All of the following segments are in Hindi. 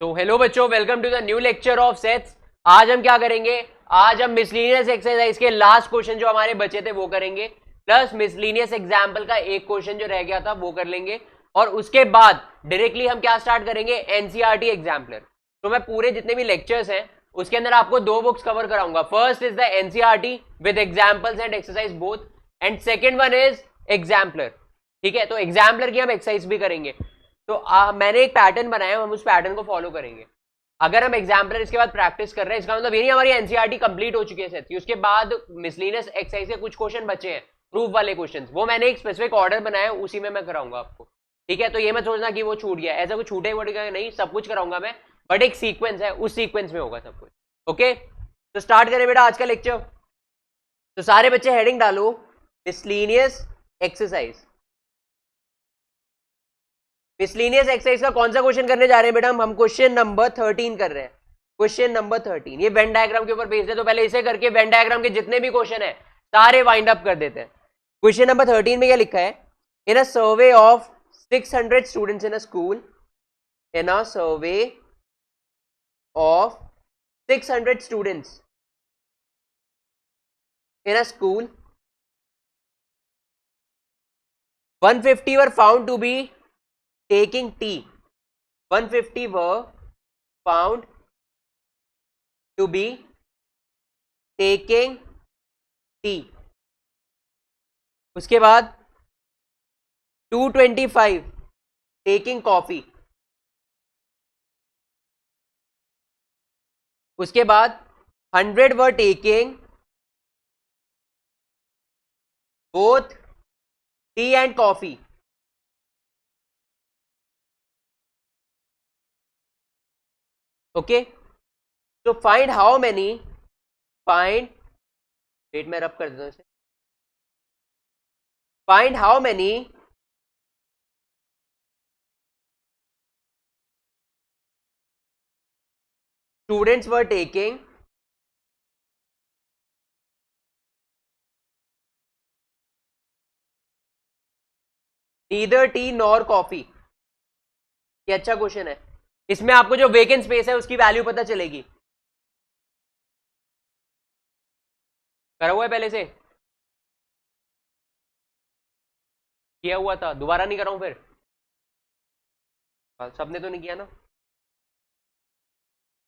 तो हेलो बच्चों, welcome to the new lecture of sets. आज हम क्या करेंगे? आज हम मिसलीनियस एक्सरसाइज के लास्ट क्वेश्चन जो हमारे बचे थे वो करेंगे, प्लस मिसलीनियस एग्जाम्पल का एक क्वेश्चन जो रह गया था वो कर लेंगे। और उसके बाद डायरेक्टली हम क्या स्टार्ट करेंगे? NCERT exemplar. तो मैं पूरे जितने भी लेक्चर्स हैं उसके अंदर आपको दो बुक्स कवर कराऊंगा। First is the NCERT with examples and exercise both, and second one is exemplar. ठीक है, तो एग्जाम्पलर की हम एक्सरसाइज भी करेंगे। तो मैंने एक पैटर्न बनाया, हम उस पैटर्न को फॉलो करेंगे। अगर हम एग्जाम्पलर इसके बाद प्रैक्टिस कर रहे हैं, इसका मतलब ये नहीं हमारी एनसीईआरटी कंप्लीट हो चुकी है सेट की। उसके बाद मिसलिनियस एक्सरसाइज के कुछ क्वेश्चन बचे हैं, प्रूफ वाले क्वेश्चंस, वो मैंने एक स्पेसिफिक ऑर्डर बनाया, उसी में मैं कराऊंगा आपको। ठीक है, तो ये मत सोचना कि वो छूट गया, ऐसा कुछ छूटे वूटेगा नहीं, सब कुछ कराऊंगा मैं, बट एक सीक्वेंस है, उस सीक्वेंस में होगा सब कुछ। ओके, तो स्टार्ट करें बेटा आज का लेक्चर। तो सारे बच्चे हेडिंग डालो, मिसलिनियस एक्सरसाइज। मिसलिनियस एक्सरसाइज का कौन सा क्वेश्चन करने जा रहे हैं बेटा? हम क्वेश्चन नंबर 13 कर रहे हैं। क्वेश्चन नंबर 13 ये वेन डायग्राम के ऊपर बेस्ड है, तो पहले इसे करके वेन डायग्राम के जितने भी क्वेश्चन है सारे वाइंड अप कर देते हैं। क्वेश्चन नंबर 13 में क्या लिखा है? In a survey of 600 students in a school, in a survey of 600 students in a school, 150 were found to be taking tea. 150 were found to be taking tea. उसके बाद 225 taking coffee. उसके बाद 100 were taking both tea and coffee. Okay, so find how many, wait मैं रब कर देता हूं इसे, find how many students were taking neither tea nor coffee. ये अच्छा क्वेश्चन है, इसमें आपको जो वेकेंट स्पेस है उसकी वैल्यू पता चलेगी। करा हुआ है पहले से, किया हुआ था, दोबारा नहीं कराऊं फिर? सबने तो नहीं किया ना?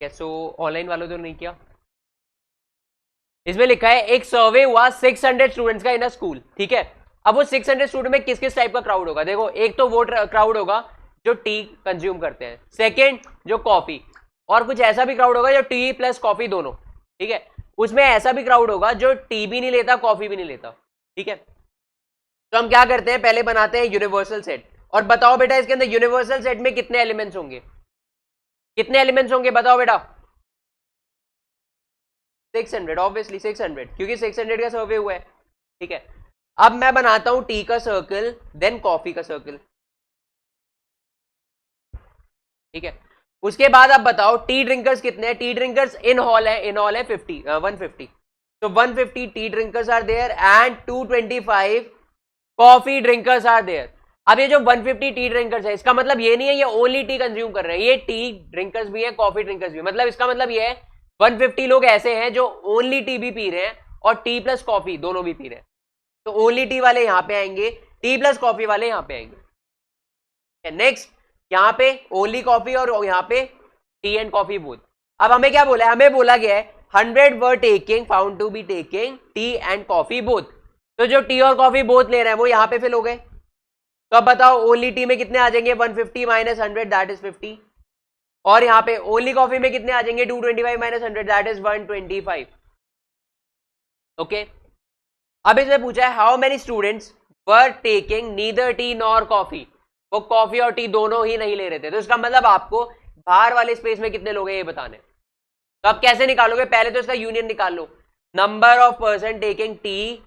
कैसो ऑनलाइन वालों तो नहीं किया? इसमें लिखा है एक सर्वे हुआ 600 स्टूडेंट्स का इन अ स्कूल। ठीक है, अब वो 600 स्टूडेंट में किस किस टाइप का क्राउड होगा? देखो, एक तो वो क्राउड होगा जो टी कंज्यूम करते हैं, सेकेंड जो कॉफी, और कुछ ऐसा भी क्राउड होगा जो टी प्लस कॉफी दोनों। ठीक है, उसमें ऐसा भी क्राउड होगा जो टी भी नहीं लेता, कॉफी भी नहीं लेता। ठीक है, तो हम क्या करते हैं, पहले बनाते हैं यूनिवर्सल सेट। और बताओ बेटा इसके अंदर यूनिवर्सल सेट में कितने एलिमेंट्स होंगे? कितने एलिमेंट्स होंगे बताओ बेटा? 600, ऑब्वियसली 600, क्योंकि 600 का सर्वे हुआ है। ठीक है, अब मैं बनाता हूं टी का सर्कल, देन कॉफी का सर्कल। ठीक है, उसके बाद आप बताओ टी ड्रिंकर्स कितने हैं? टी ड्रिंकर्स इन हॉल है, 150। तो 150 tea drinkers are there and 225 coffee drinkers are there. अब ये जो 150 टी ड्रिंकर्स है, इसका मतलब ये नहीं है ये ओनली टी कंज्यूम कर रहे हैं, ये टी ड्रिंकर्स भी है, कॉफी ड्रिंकर्स भी है। मतलब इसका मतलब ये है 150 लोग ऐसे हैं जो ओनली टी भी पी रहे हैं और टी प्लस कॉफी दोनों भी पी रहे हैं। तो ओनली टी वाले यहां पे आएंगे, टी प्लस कॉफी वाले यहां पे आएंगे। नेक्स्ट, यहां पे ओनली कॉफी और यहां पे टी एंड कॉफी बोथ। अब हमें क्या बोला है? हमें बोला गया है 100 were taking, found to be taking tea and coffee both. तो जो टी और कॉफी बोथ ले रहे हैं वो यहां पे फिल हो गए। तो अब बताओ ओनली टी में कितने आ जाएंगे? 150 माइनस 100 दैट इज 50। और यहां पे ओनली कॉफी में कितने आ जाएंगे? 225 माइनस 100 दैट इज 125। ओके, अब इसमें पूछा है how many students were taking neither tea nor coffee. वो कॉफी और टी दोनों ही नहीं ले रहे थे। तो इसका मतलब आपको बाहर वाले स्पेस में कितने लोग हैं ये बताने। तो आप कैसे निकालोगे? पहले तो इसका यूनियन निकाल लो, number of person taking tea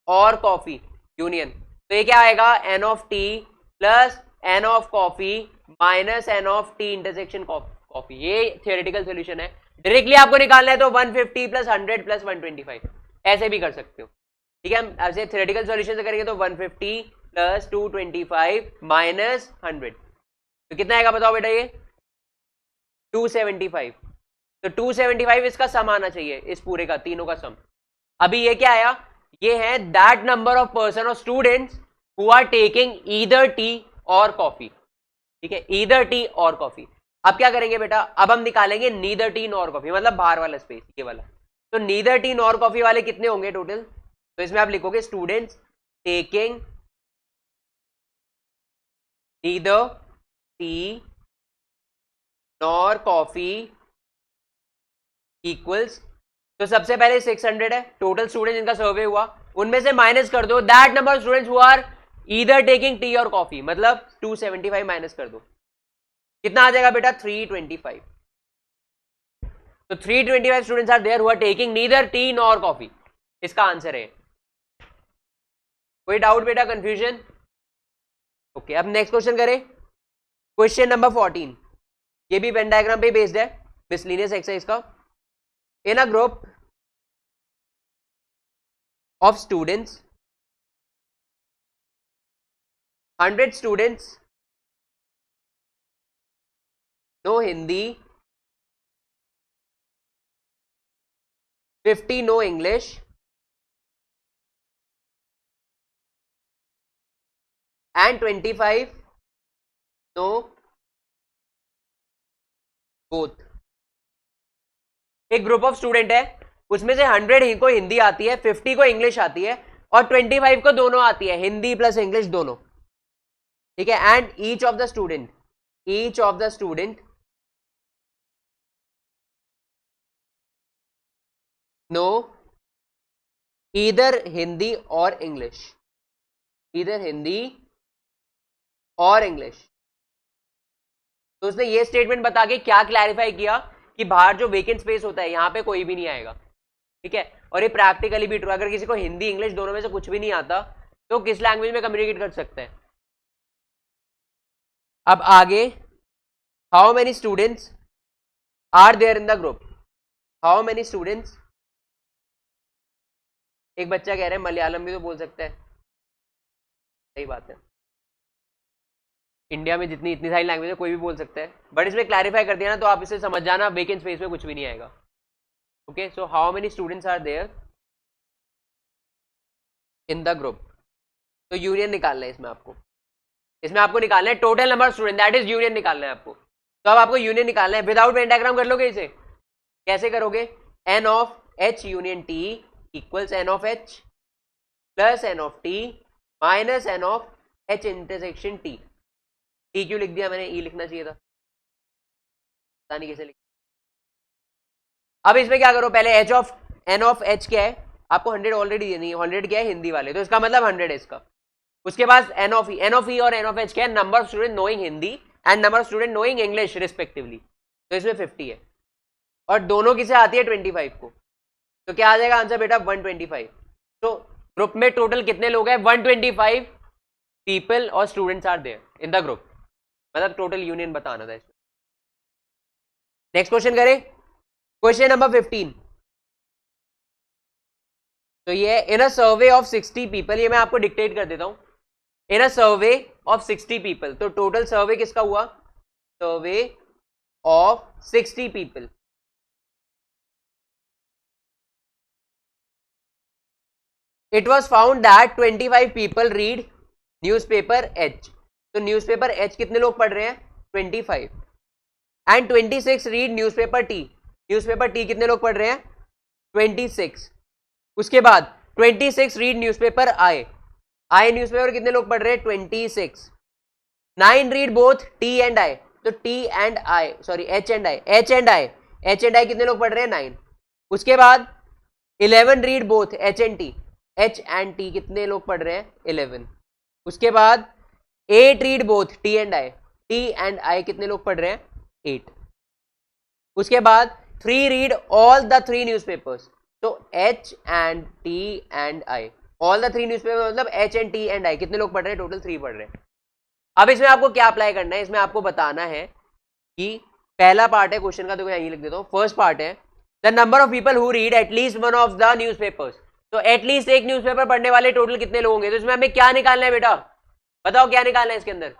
और कॉफी यूनियन। तो ये क्या आएगा? N of tea plus N of coffee minus N of tea intersection coffee. ये थियोरेटिकल सॉल्यूशन है। डायरेक्टली आपको निकालना है तो 150 प्लस 100 प्लस 125 ऐसे भी कर सकते हो। ठीक है, ऐसे थियोरेटिकल सॉल्यूशन से करेंगे तो 150 प्लस 225 माइनस 100, तो कितना आएगा बताओ बेटा? ये 275, तो 275 इसका सम आना चाहिए, इस पूरे का, तीनों का सम। अभी ये क्या आया, ये है दैट नंबर ऑफ पर्सन और students who are taking either tea और कॉफी, ठीक है, ईदर टी और कॉफी। अब क्या करेंगे बेटा, अब हम निकालेंगे नीदर टी नॉर कॉफी, मतलब बाहर वाला स्पेस, ये वाला। तो नीदर टी नॉर कॉफी वाले कितने होंगे टोटल, तो इसमें आप लिखोगे students taking neither tea nor coffee equals, तो सबसे पहले 600 है टोटल स्टूडेंट जिनका सर्वे हुआ, उनमें से माइनस कर दो that number of students who are either taking tea और कॉफी, मतलब 275 माइनस कर दो, कितना आ जाएगा बेटा 325। तो 325 students are there who are taking neither tea nor coffee, इसका आंसर है। कोई डाउट बेटा, कंफ्यूजन? ओके, अब नेक्स्ट क्वेश्चन करें, क्वेश्चन नंबर 14, ये भी वेन डायग्राम पे बेस्ड है, मिसलिनियस एक्सरसाइज का। In a group of students 100 students know Hindi, 50 know English, and 25 know both। एक ग्रुप ऑफ स्टूडेंट है, उसमें से 100 को हिंदी आती है, 50 को इंग्लिश आती है, और 25 को दोनों आती है, हिंदी प्लस इंग्लिश दोनों, ठीक है। And each of the student know either Hindi और इंग्लिश, ईदर हिंदी और इंग्लिश। तो उसने ये स्टेटमेंट बता के क्या क्लैरिफाई किया कि बाहर जो वेकेंट स्पेस होता है यहां पे कोई भी नहीं आएगा, ठीक है। और ये प्रैक्टिकली भी ट्रू, अगर किसी को हिंदी इंग्लिश दोनों में से कुछ भी नहीं आता तो किस लैंग्वेज में कम्युनिकेट कर सकते हैं। अब आगे, how many students are there in the group, how many students, एक बच्चा कह रहा है मलयालम भी तो बोल सकता है, सही बात है, इंडिया में जितनी इतनी सारी लैंग्वेज है कोई भी बोल सकता है, बट इसमें क्लैरिफाई कर दिया ना तो आप इसे समझ जाना, वेकेंट स्पेस में कुछ भी नहीं आएगा। Okay, so how many students are there in the group, तो यूनियन निकालना है इसमें आपको निकालना है total number of student, that is union निकालना है आपको। तो अब आपको यूनियन निकालना है, विदाउट वेन डायग्राम कर लोगे इसे, कैसे करोगे, N of H union T equals N of H plus N of T minus N of H intersection T. T क्यों लिख दिया मैंने, ई लिखना चाहिए था, पता नहीं कैसे लिख। अब इसमें क्या करो, पहले H of N of H क्या है, आपको 100 ऑलरेडी देनी है, 100 क्या है हिंदी वाले, तो इसका मतलब 100 है इसका। उसके बाद एन ऑफ ई और एन ऑफ एच क्या है, number of student knowing Hindi and number of student knowing English respectively, तो इसमें 50 है, और दोनों किसे आती है 25 को, तो क्या आ जाएगा आंसर बेटा 125। तो ग्रुप में टोटल कितने लोग हैं, 125 पीपल और students are there in the group, मतलब टोटल यूनियन बताना था इसमें। नेक्स्ट क्वेश्चन करें, क्वेश्चन नंबर 15, तो ये इन अ सर्वे ऑफ 60 पीपल, ये मैं आपको डिक्टेट कर देता हूं, इन अ सर्वे ऑफ 60 पीपल, तो टोटल सर्वे किसका हुआ, survey of 60 people, it was found that 25 people read newspaper H, तो न्यूज़पेपर एच कितने लोग पढ़ रहे हैं 25, and 26 read newspaper T, newspaper T कितने लोग पढ़ रहे हैं 26, उसके बाद 26 रीड न्यूज़पेपर आई, आई न्यूज़पेपर कितने लोग पढ़ रहे हैं 26, 9 रीड बोथ टी एंड आई, तो T and I sorry H and I, H and I कितने लोग पढ़ रहे हैं 9, उसके बाद 11 read both H and T कितने लोग पढ़ रहे हैं 11, उसके बाद 8 read both T and I कितने लोग पढ़ रहे हैं 8, उसके बाद 3 रीड ऑल द 3 न्यूज़पेपर्स, तो H and T and I, all the 3 newspaper मतलब H and T and I कितने लोग पढ़ रहे हैं, टोटल 3 पढ़ रहे हैं। अब इसमें आपको क्या अप्लाई करना है, इसमें आपको बताना है कि पहला पार्ट है क्वेश्चन का, तो मैं यही लिख देता हूं, फर्स्ट पार्ट है the number of people who read at least one of the newspapers, तो एटलीस्ट एक न्यूज़पेपर पढ़ने वाले टोटल कितने लोग होंगे, तो इसमें हमें क्या निकालना है बेटा, बताओ क्या निकालना है इसके अंदर,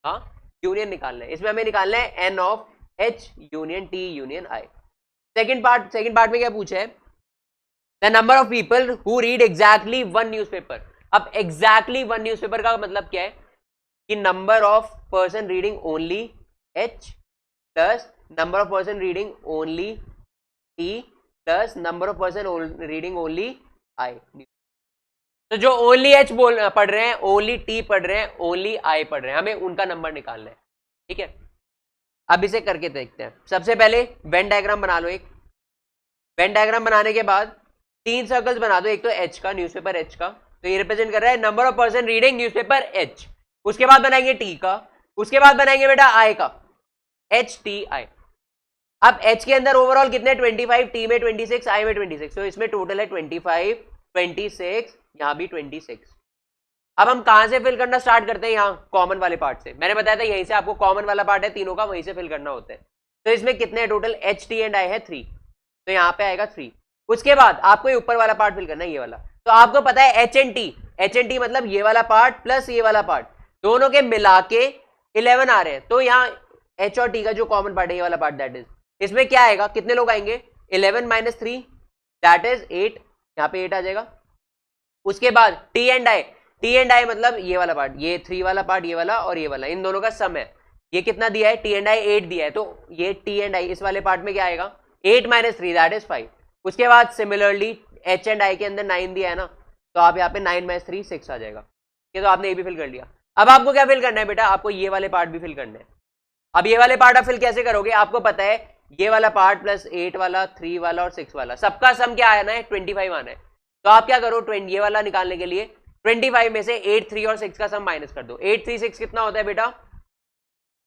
हाँ यूनियन निकालना है, इसमें हमें निकालना है N of H union T union I। Second part में क्या पूछा है, the number of people who read exactly one newspaper. अब एग्जैक्टली वन न्यूज़पेपर का मतलब क्या है कि number of person reading only H plus number of person reading only T plus number of person reading only I। तो जो ओनली H पढ़ रहे हैं, ओनली T पढ़ रहे हैं, ओनली I पढ़ रहे हैं, हमें उनका नंबर निकालना है। ठीक है, अब इसे करके देखते हैं। सबसे पहले वेन डायग्राम बना लो। एक वेन डायग्राम बनाने के बाद 3 सर्कल्स बना दो। एक तो H का, न्यूज़पेपर H का, तो ये रिप्रेजेंट कर रहा है number of person reading newspaper H। उसके बाद बनाएंगे T का, उसके बाद बनाएंगे बेटा I का, HTI। अब H के अंदर ओवरऑल कितने 25, T में 26, I में 26, तो इसमें टोटल है 25, 26, यहां भी 26। अब हम कहां से फिल करना स्टार्ट करते हैं, यहां कॉमन वाले पार्ट से। मैंने बताया था यहीं से आपको कॉमन वाला पार्ट है तीनों का, वहीं से फिल करना होता है। तो इसमें कितने total H T and I है 3, तो यहाँ पे आएगा 3। उसके बाद आपको ये ऊपर वाला पार्ट फिल करना है, ये वाला। तो आपको पता है H एंड T मतलब ये वाला पार्ट प्लस ये वाला पार्ट, दोनों के मिला के 11 आ रहे हैं। तो यहाँ H और T का जो कॉमन पार्ट है ये वाला पार्ट, दैट इज, इसमें क्या आएगा, कितने लोग आएंगे, 11 माइनस 3 दैट इज 8, यहाँ पे 8 आ जाएगा। उसके बाद T एंड I मतलब ये वाला पार्ट, ये 3 वाला पार्ट, ये वाला और ये वाला, इन दोनों का सम है। ये कितना दिया है, T एंड I 8 दिया है, तो ये T एंड I इस वाले पार्ट में क्या आएगा, 8 माइनस 3 दैट इज 5। उसके बाद सिमिलरली H एंड I के अंदर 9 दिया है ना, तो आप यहाँ पे 9 माइनस 3 6 आ जाएगा। ये तो आपने ये भी फिल कर लिया। अब आपको क्या फिल करना है बेटा, आपको ये वाले पार्ट भी फिल करना है। अब ये वाले पार्ट आप फिल कैसे करोगे, आपको पता है ये वाला पार्ट प्लस 8 वाला, 3 वाला और 6 वाला, सबका सम क्या आना है, 25 आना है। तो आप क्या करो, ये वाला निकालने के लिए 25 में से 8, 3 और 6 का सम माइनस कर दो। 8, 3, 6 कितना होता है बेटा,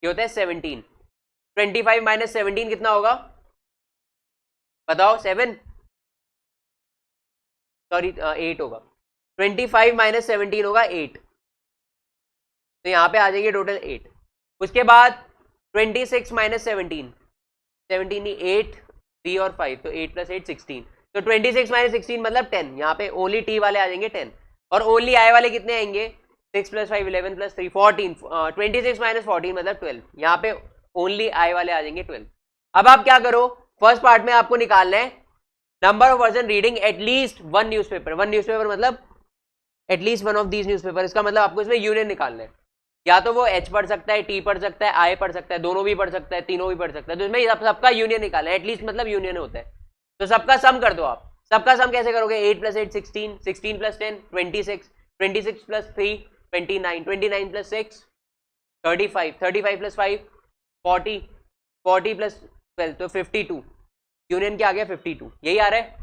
ये होता है 17। 25 माइनस 17 कितना होगा, बताओ, 7 सॉरी 8 होगा। 25 माइनस 17 होगा 8, तो यहां पे आ जाएगी टोटल 8। उसके बाद 26 माइनस 17 नहीं, 8, 3 और 5, तो 8 प्लस 8 16, तो 26 माइनस 16 मतलब 10। यहाँ पे ओनली T वाले आ जाएंगे 10 और ओनली I वाले कितने आएंगे, 6 प्लस 5 11 प्लस 3 14, 26 माइनस 14 मतलब 12। यहाँ पे ओनली I वाले आ जाएंगे 12। अब आप क्या करो, फर्स्ट पार्ट में आपको निकालना है number of person reading at least one newspaper मतलब at least one of these newspaper. इसका मतलब आपको इसमें यूनियन निकालना है, या तो वो H पढ़ सकता है, T पढ़ सकता है, I पढ़ सकता है, दोनों भी पढ़ सकता है, तीनों भी पढ़ सकता है। तो इसमें सबका यूनियन निकालना है, एटलीस्ट मतलब यूनियन होता है। तो सबका सम कर दो आप। सबका सम कैसे करोगे, 8 plus 8 16, 16 plus 10 26, 26 plus 3 29, 29 plus 6 35, 35 plus 5 40, 40 plus 12 तो 52। यूनियन क्या आ गया, 52, यही आ रहा है।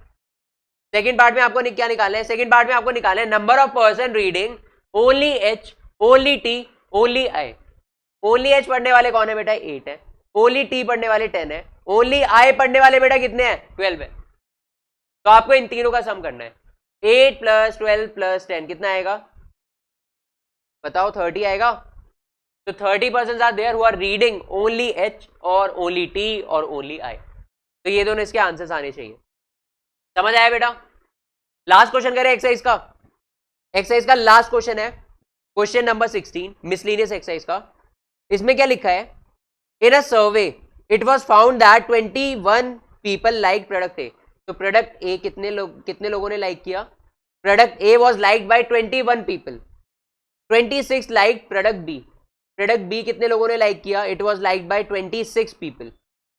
सेकेंड पार्ट में आपको क्या निकालना है, सेकेंड पार्ट में आपको निकालना है number of person reading only H, only T, only I। Only H पढ़ने वाले कौन है बेटा, 8 है। ओनली T पढ़ने वाले 10 है। ओनली I पढ़ने वाले बेटा कितने हैं, 12 है। तो आपको इन तीनों का सम करना है। 8 प्लस 12 प्लस 10 कितना आएगा, बताओ, 30 आएगा। तो 30 person are there who are reading only H और ओनली T और ओनली I। तो ये दोनों इसके आंसर्स आने चाहिए। समझ आया बेटा। लास्ट क्वेश्चन करें एक्सरसाइज का। एक्सरसाइज का लास्ट क्वेश्चन है क्वेश्चन नंबर 16, मिसलेनियस एक्सरसाइज का। इसमें क्या लिखा है, in a survey it was found that 21 people like product A. तो प्रोडक्ट ए कितने लोगों ने लाइक किया, product A was liked by 21 people. 26 like product B. Product B कितने लोगों ने लाइक किया, it was liked by 26 people.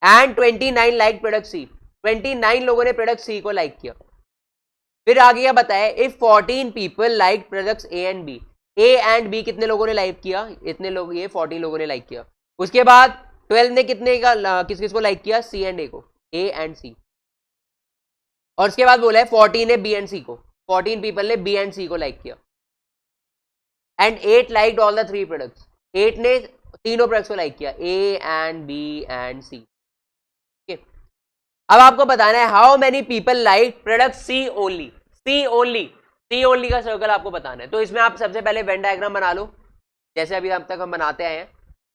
And 29 like product C. 29 लोगों ने प्रोडक्ट सी को लाइक किया। फिर आगे क्या बताया, if 14 people like products A and B. A and B कितने लोगों ने लाइक किया, इतने लोग, ये 14 लोगों ने लाइक किया। उसके बाद 12 ने कितने का किस किस को लाइक किया, सी एंड ए को, ए एंड सी। और उसके बाद बोला है 14 ने बी एंड सी को, 14 पीपल ने बी एंड सी को लाइक किया। And 8 liked all the 3 products. 8 ने तीनों प्रोडक्ट्स को लाइक किया, A and B and C. अब आपको बताना है how many people like product C only. C only का सर्कल आपको बताना है। तो इसमें आप सबसे पहले वेन डायग्राम बना लो, जैसे अभी अब तक हम बनाते आए हैं।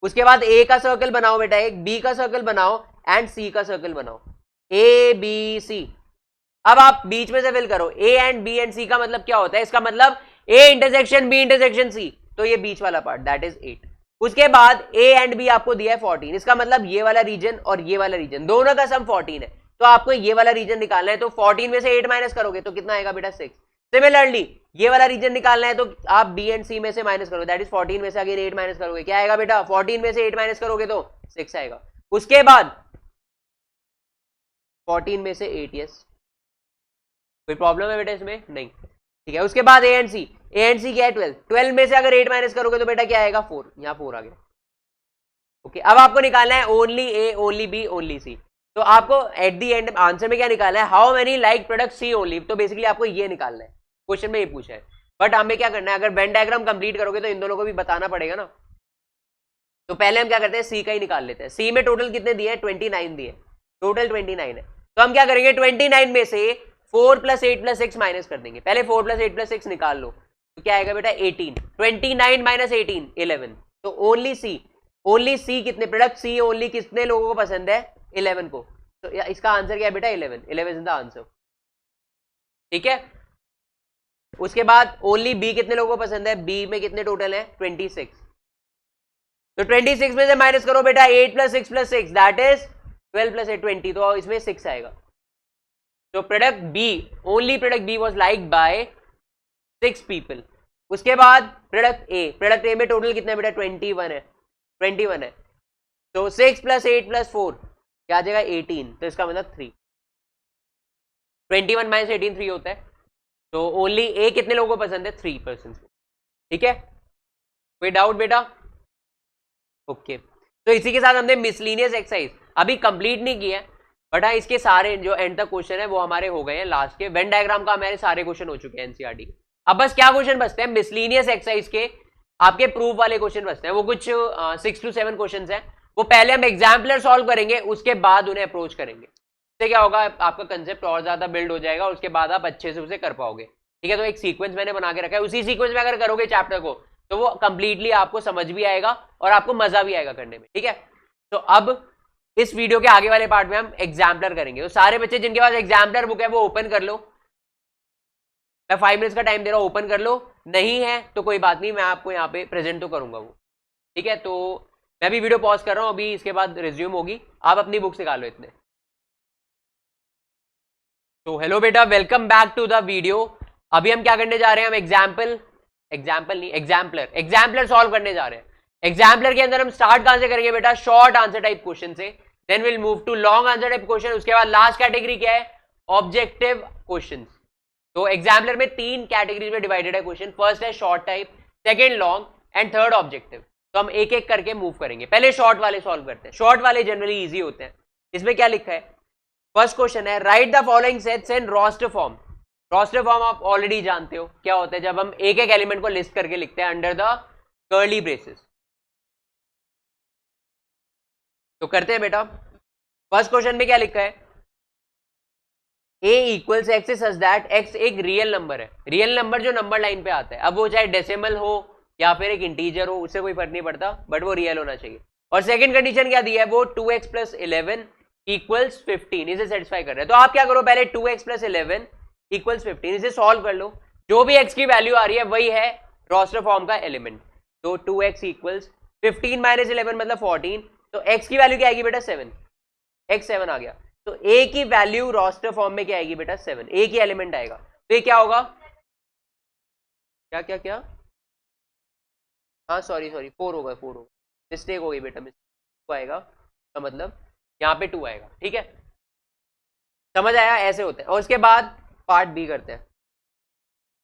उसके बाद ए का सर्कल बनाओ बेटा, एक बी का सर्कल बनाओ एंड सी का सर्कल बनाओ, ए बी सी। अब आप बीच में से फिल करो, A and B and C का मतलब क्या होता है, इसका मतलब A intersection B intersection C, तो ये बीच वाला पार्ट दैट इज 8। उसके बाद A एंड B आपको दिया है 14, इसका मतलब ये वाला रीजन और ये वाला रीजन दोनों का सम 14 है, तो आपको ये वाला रीजन निकालना है, तो 14 में से 8 माइनस करोगे तो कितना आएगा बेटा 6। सिमिलरली ये वाला रीजन निकालना है तो आप B एंड C में से माइनस करोगे, दैट इज 14 में से अगेन 8 माइनस करोगे, क्या आएगा बेटा 14 में से 8 माइनस करोगे तो 6 आएगा। उसके बाद 14 में से 8, यस कोई प्रॉब्लम है बेटा इसमें नहीं, ठीक है। उसके बाद A एंड C क्या है 12, 12 में से अगर 8 माइनस करोगे तो बेटा क्या आएगा 4, यहाँ 4 आ गया। ओके, अब आपको निकालना है only A only B only C, तो आपको एट दी एंड आंसर में क्या निकालना है, how many like product C only, तो बेसिकली आपको ये निकालना है, क्वेश्चन में ये पूछा है। बट हमें क्या करना है, अगर वेन डायग्राम कंप्लीट करोगे तो इन दोनों को भी बताना पड़ेगा ना, तो पहले हम क्या करते हैं C का ही निकाल लेते हैं। C में टोटल कितने दिए हैं 29 दिए, टोटल 29 है, तो हम क्या करेंगे 29 में से 4 + 8 + 6 माइनस कर देंगे, पहले 4 + 8 + 6 निकाल लो, तो क्या आएगा बेटा 18, 29 - 18 11, तो ओनली C कितने प्रोडक्ट C ओनली कितने लोगों को पसंद है 11 को, तो इसका आंसर क्या है बेटा 11 इज द आंसर, ठीक है। उसके बाद ओनली B कितने लोगों को पसंद है, B में कितने टोटल है 26, तो 26 में से माइनस करो बेटा 8 + 6 + 6 दैट इज 12 + 8 20, तो इसमें 6 आएगा। तो product B only product B was liked bye 6 people. उसके बाद प्रोडक्ट A में टोटल कितना है बेटा 21 है, तो 6 + 8 + 4 क्या आ जाएगा 18, तो इसका मतलब 3, 21 - 18 3 होता है, तो ओनली A कितने लोगों को पसंद है 3 पर्सन, ठीक है। कोई डाउट बेटा, ओके। तो इसी के साथ हमने मिसलीनियस एक्सरसाइज अभी कंप्लीट नहीं किया, बट हाँ इसके सारे जो एंड तक क्वेश्चन है वो हमारे हो गए हैं, लास्ट के वेन डायग्राम का हमारे सारे क्वेश्चन हो चुके हैं एनसीईआरटी के। अब बस क्या क्वेश्चन बचते हैं, मिसलीनियस एक्सरसाइज के आपके प्रूफ वाले क्वेश्चन बचते हैं, वो कुछ 6 to 7 क्वेश्चन है, वो पहले हम एग्जाम्पलर सॉल्व करेंगे, उसके बाद उन्हें अप्रोच करेंगे, इससे क्या होगा आपका कंसेप्ट और ज्यादा बिल्ड हो जाएगा, उसके बाद आप अच्छे से उसे कर पाओगे, ठीक है। तो एक सीक्वेंस मैंने बना के रखा है, उसी सीक्वेंस में अगर करोगे चैप्टर को तो वो कंप्लीटली आपको समझ भी आएगा और आपको मजा भी आएगा करने में, ठीक है। तो अब इस वीडियो के आगे वाले पार्ट में हम एग्जाम्पलर करेंगे, तो सारे बच्चे जिनके पास एग्जाम्पलर बुक है वो ओपन कर लो, मैं 5 मिनट्स का टाइम दे रहा हूं, ओपन कर लो, नहीं है तो कोई बात नहीं, मैं आपको यहाँ पे प्रेजेंट तो करूंगा वो, ठीक है। तो मैं भी वीडियो पॉज कर रहा हूं अभी, इसके बाद रिज्यूम होगी, आप अपनी बुक्स निकालो इतने। तो हेलो बेटा, welcome back to the video. अभी हम क्या करने जा रहे हैं, हम एग्जाम्पलर सॉल्व करने जा रहे हैं। एग्जाम्पलर के अंदर हम स्टार्ट कहां से करेंगे बेटा, शॉर्ट आंसर टाइप क्वेश्चन से, then will move to long answer type question, उसके बाद लास्ट कैटेगरी क्या है ऑब्जेक्टिव क्वेश्चंस। तो एग्जाम्पलर में 3 कैटेगरीज में डिवाइडेड है क्वेश्चन, फर्स्ट है short type, second long and third objective. तो हम एक एक करके मूव करेंगे, पहले शॉर्ट वाले सॉल्व करते हैं, शॉर्ट वाले जनरली इजी होते हैं। इसमें क्या लिखा है, फर्स्ट क्वेश्चन है write the following sets in roster form. Roster form आप ऑलरेडी जानते हो क्या होता है, जब हम एक एक एलिमेंट को लिस्ट करके लिखते हैं अंडर द कर्ली ब्रेसेस। तो करते हैं बेटा, फर्स्ट क्वेश्चन में क्या लिखा है, a equals x such that x एक रियल नंबर है, रियल नंबर जो नंबर लाइन पे आता है, अब वो चाहे डेसिमल हो या फिर एक इंटीजर हो उससे कोई फर्क नहीं पड़ता, बट वो रियल होना चाहिए। और सेकंड कंडीशन क्या दी है, वो 2x + 11 इक्वल्स 15, इसे सेटिस्फाई कर रहे हैं। तो आप क्या करो, पहले 2x + 11 इक्वल्स 15 इसे सॉल्व कर लो, जो भी x की वैल्यू आ रही है वही है रोस्टर फॉर्म का एलिमेंट। तो 2x इक्वल्स 15 - 11 मतलब 14, तो x की वैल्यू क्या आएगी बेटा 7, x 7 आ गया, तो a की वैल्यू रोस्टर फॉर्म में क्या आएगी बेटा 7, a की एलिमेंट आएगा, तो ये क्या होगा, क्या क्या क्या, हाँ सॉरी 4 होगा, मिस्टेक हो गई बेटा, मिस्टेक आएगा तो मतलब यहाँ पे 2 आएगा, ठीक है, समझ आया, ऐसे होते हैं। और उसके बाद पार्ट बी करते हैं,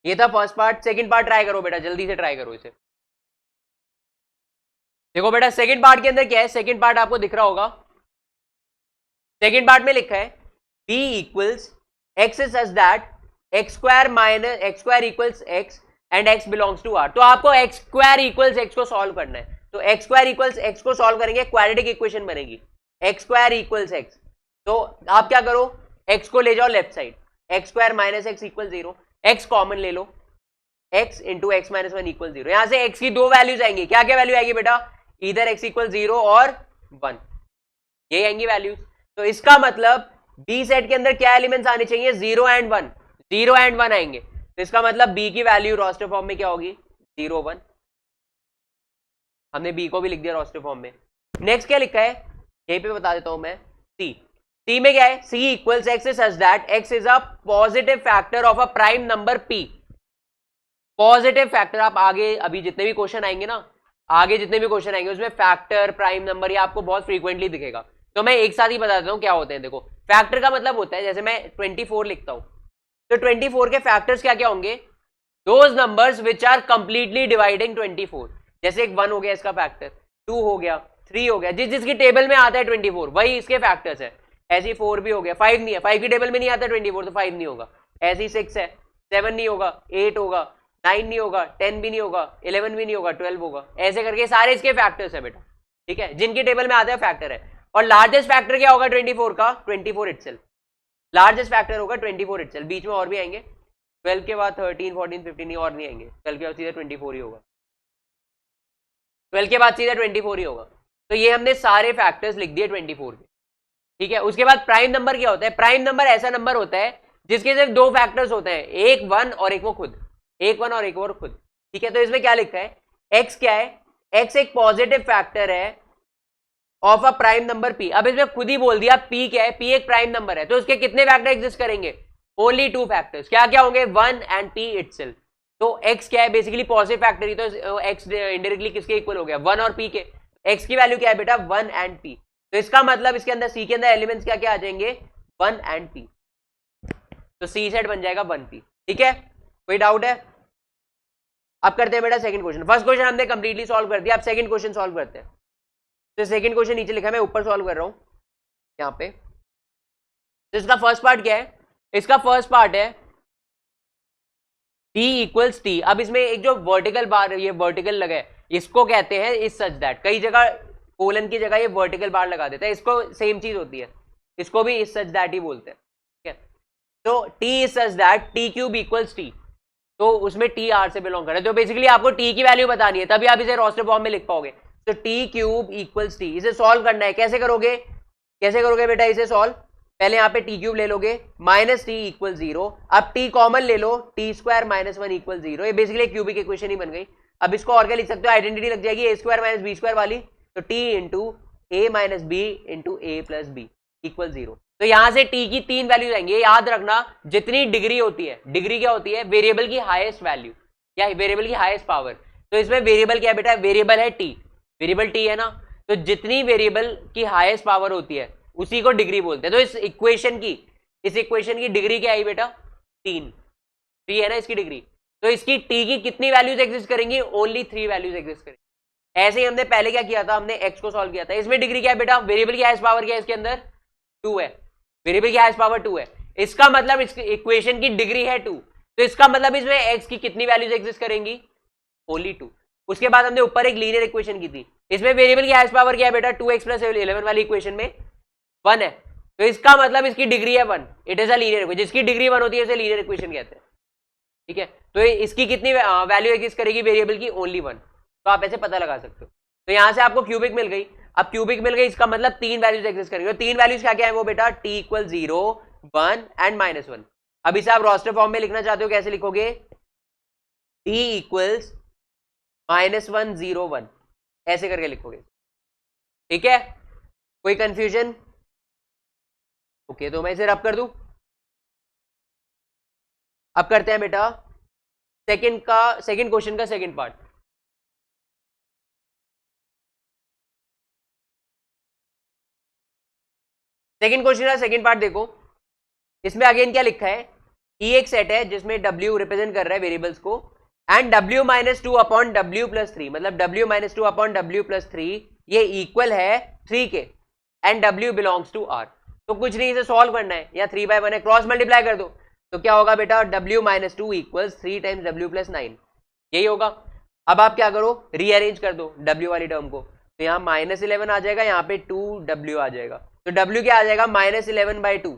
ये था first part. Second part try करो बेटा, जल्दी से ट्राई करो इसे। देखो बेटा सेकंड पार्ट के अंदर क्या है, सेकंड पार्ट आपको दिख रहा होगा, सेकंड पार्ट में लिखा है b equals x such that x² equals x and x belongs to r। तो आपको x² इक्वल्स x को सॉल्व करना है, तो x² इक्वल्स x को सॉल्व करेंगे, क्वाड्रेटिक इक्वेशन बनेगी x² इक्वल्स x। तो आप क्या करो, x को ले जाओ left side, x² - x equal 0, x common ले लो, x इंटू x - 1 इक्वल 0। यहां से x की 2 वैल्यूज आएंगी, क्या क्या वैल्यू आएगी बेटा, इधर x इक्वल 0 और 1, ये आएंगी वैल्यूज। तो इसका मतलब b सेट के अंदर क्या एलिमेंट्स आने चाहिए, 0 एंड 1, 0 एंड 1 आएंगे, तो इसका मतलब b की वैल्यू रोस्टर फॉर्म में क्या होगी 0 1। हमने बी को भी लिख दिया रोस्टर फॉर्म में। नेक्स्ट क्या लिखा है यहीं पे बता देता हूं मैं, सी में क्या है, C equals X such that X is a positive factor of a prime number P. Positive factor, आप आगे अभी जितने भी क्वेश्चन आएंगे ना, आगे जितने भी क्वेश्चन आएंगे उसमें फैक्टर प्राइम नंबर ये आपको बहुत फ्रीक्वेंटली दिखेगा, तो मैं एक साथ ही बता देता हूं क्या होते हैं। देखो फैक्टर का मतलब होता है, जैसे मैं 24 लिखता हूं तो 24 के फैक्टर्स क्या क्या होंगे, those numbers which are completely dividing 24। जैसे एक 1 हो गया इसका फैक्टर, 2 हो गया, 3 हो गया, जिसकी टेबल में आता है 24 वही इसके फैक्टर्स है। ऐसे ही 4 भी हो गया, 5 नहीं है, 5 की टेबल में नहीं आता 24 तो 5 नहीं होगा। ऐसे ही 6 है, 7 नहीं होगा, 8 होगा, 9 नहीं होगा, 10 भी नहीं होगा, 11 भी नहीं होगा, 12 होगा। ऐसे करके सारे इसके फैक्टर्स है बेटा, ठीक है, जिनकी टेबल में आता है फैक्टर है। और लार्जेस्ट फैक्टर क्या होगा 24 का, 24 इटसेल्फ। लार्जेस्ट फैक्टर होगा 24 इटसेल्फ। बीच में और भी आएंगे, 12 के बाद 13, 14, 15 नहीं, और नहीं आएंगे। 12 के बाद सीधा 24 ही होगा, 12 के बाद सीधा 24 ही होगा। तो ये हमने सारे फैक्टर्स लिख दिए 24 के, ठीक है। उसके बाद प्राइम नंबर क्या होता है, प्राइम नंबर ऐसा नंबर होता है जिसके सिर्फ दो फैक्टर्स होते हैं, एक 1 और एक वो खुद, एक 1 और एक और खुद, ठीक है। तो इसमें क्या लिखा है, x क्या है, x एक पॉजिटिव फैक्टर है of a prime number p। अब इसमें खुद ही बोल दिया p क्या है, p एक प्राइम नंबर है, तो उसके कितने फैक्टर एग्जिस्ट करेंगे, ओनली 2 फैक्टर्स। क्या क्या होंगे, 1 एंड p इटसेल्फ। तो x क्या है, बेसिकली पॉजिटिव फैक्टर ही, तो x इंडायरेक्टली किसके इक्वल हो गया, 1 और p के। x की वैल्यू क्या है बेटा, 1 एंड p। तो इसका मतलब इसके अंदर c के अंदर एलिमेंट्स क्या क्या आ जाएंगे, 1 एंड p। तो c सेट बन जाएगा 1p, ठीक है। कोई डाउट है? अब करते हैं बेटा सेकंड क्वेश्चन। फर्स्ट क्वेश्चन हमने कंप्लीटली सॉल्व कर दिया, अब सेकंड क्वेश्चन सॉल्व करते हैं। तो सेकंड क्वेश्चन नीचे लिखा है, मैं ऊपर सॉल्व कर रहा हूं यहाँ पे। तो इसका फर्स्ट पार्ट क्या है, इसका फर्स्ट पार्ट है t इक्वल्स t। अब इसमें एक जो वर्टिकल बार, ये वर्टिकल लगा है, इसको कहते हैं इस सच दैट। कई जगह कोलन की जगह ये वर्टिकल बार लगा देता है, इसको सेम चीज होती है, इसको भी इस सच दैट ही बोलते हैं, ठीक है। तो t is such that t cube equals t, तो उसमें t r से बिलोंग कर रहा है। तो बेसिकली आपको t की वैल्यू बतानी है, तभी आप इसे रोस्टर फॉर्म में लिख पाओगे। तो t क्यूब इक्वल्स t, इसे सॉल्व करना है। कैसे करोगे, कैसे करोगे बेटा इसे सॉल्व, पहले यहाँ पे टी क्यूब ले लोगे, माइनस टी इक्वल 0। अब टी कॉमन ले लो, टी स्क्वायर माइनस 1 इक्वल 0। ये बेसिकली क्यूबिक इक्वेशन ही बन गई। अब इसको और क्या लिख सकते हो, आइडेंटिटी लग जाएगी ए स्क्वायर माइनस बी स्क्वायर वाली। तो टी इंटू ए माइनस बी इंटू ए प्लस बी इक्वल 0। तो यहां से टी की 3 वैल्यूज आएंगी। याद रखना, जितनी डिग्री होती है, डिग्री क्या होती है, वेरिएबल की हाईएस्ट वैल्यू या वेरिएबल की हाईएस्ट पावर। तो इसमें वेरिएबल क्या है बेटा, वेरिएबल है टी, वेरिएबल टी है ना। तो जितनी वेरिएबल की हाईएस्ट पावर होती है उसी को डिग्री बोलते हैं। तो इस इक्वेशन की डिग्री क्या आई बेटा, 3 है ना इसकी डिग्री। तो इसकी t की कितनी वैल्यूज एग्जिस्ट करेंगी, ओनली 3 वैल्यूज एग्जिस्ट करेंगी। ऐसे ही हमने पहले क्या किया था, हमने x को सॉल्व किया था। इसमें डिग्री क्या है बेटा, वेरिएबल की हाईएस्ट पावर क्या है इसके अंदर, 2 है, वेरिएबल की हाईएस्ट पावर 2 है। इसका मतलब इस इक्वेशन की डिग्री है 2, तो इसका मतलब इसमें x की कितनी वैल्यूज एग्जिस्ट करेंगी, ओनली 2। उसके बाद हमने ऊपर एक लीनियर इक्वेशन की थी, इसमें वेरिएबल की हाईएस्ट पावर क्या है बेटा, 2x प्लस 11 वाली इक्वेशन में 1 है। तो इसका मतलब इसकी डिग्री है 1, it is a linear equation. जिसकी डिग्री 1 होती है उसे लीनियर इक्वेशन कहते हैं, ठीक है। तो इसकी कितनी वैल्यू एग्जिस्ट करेगी वेरिएबल की, ओनली 1। तो आप ऐसे पता लगा सकते हो। तो यहां से आपको क्यूबिक मिल गई। अब क्यूबिक मिल गई, इसका मतलब 3 वैल्यूज एग्जिस्ट करेंगे। तो 3 वैल्यूज क्या क्या है वो बेटा, t इक्वल 0, 1 एंड -1। अब इसे आप रोस्टर फॉर्म में लिखना चाहते हो, कैसे लिखोगे, t इक्वल्स -1 0 1, ऐसे करके लिखोगे, ठीक है। कोई कंफ्यूजन? ओके, तो मैं इसे रब कर दूं। अब करते हैं बेटा सेकंड क्वेश्चन का सेकंड पार्ट। सेकंड क्वेश्चन का सेकंड पार्ट देखो, इसमें अगेन क्या लिखा है, ई एक सेट है जिसमें w रिप्रेजेंट कर रहा है वेरिएबल्स को, and w minus 2 upon w plus 3, मतलब w minus 2 upon w plus 3 ये इक्वल है 3 के, and w belongs to r। तो कुछ नहीं, इसे सॉल्व करना है, या 3/1 है, क्रॉस मल्टीप्लाई कर दो। तो क्या होगा बेटा, w minus 2 equals 3 times w plus 9, यही होगा। अब आप क्या करो, रीअरेंज कर दो w वाली टर्म को। तो यहाँ -11 आ जाएगा, यहाँ पे 2w आ जाएगा। तो w क्या आ जाएगा, -11/2।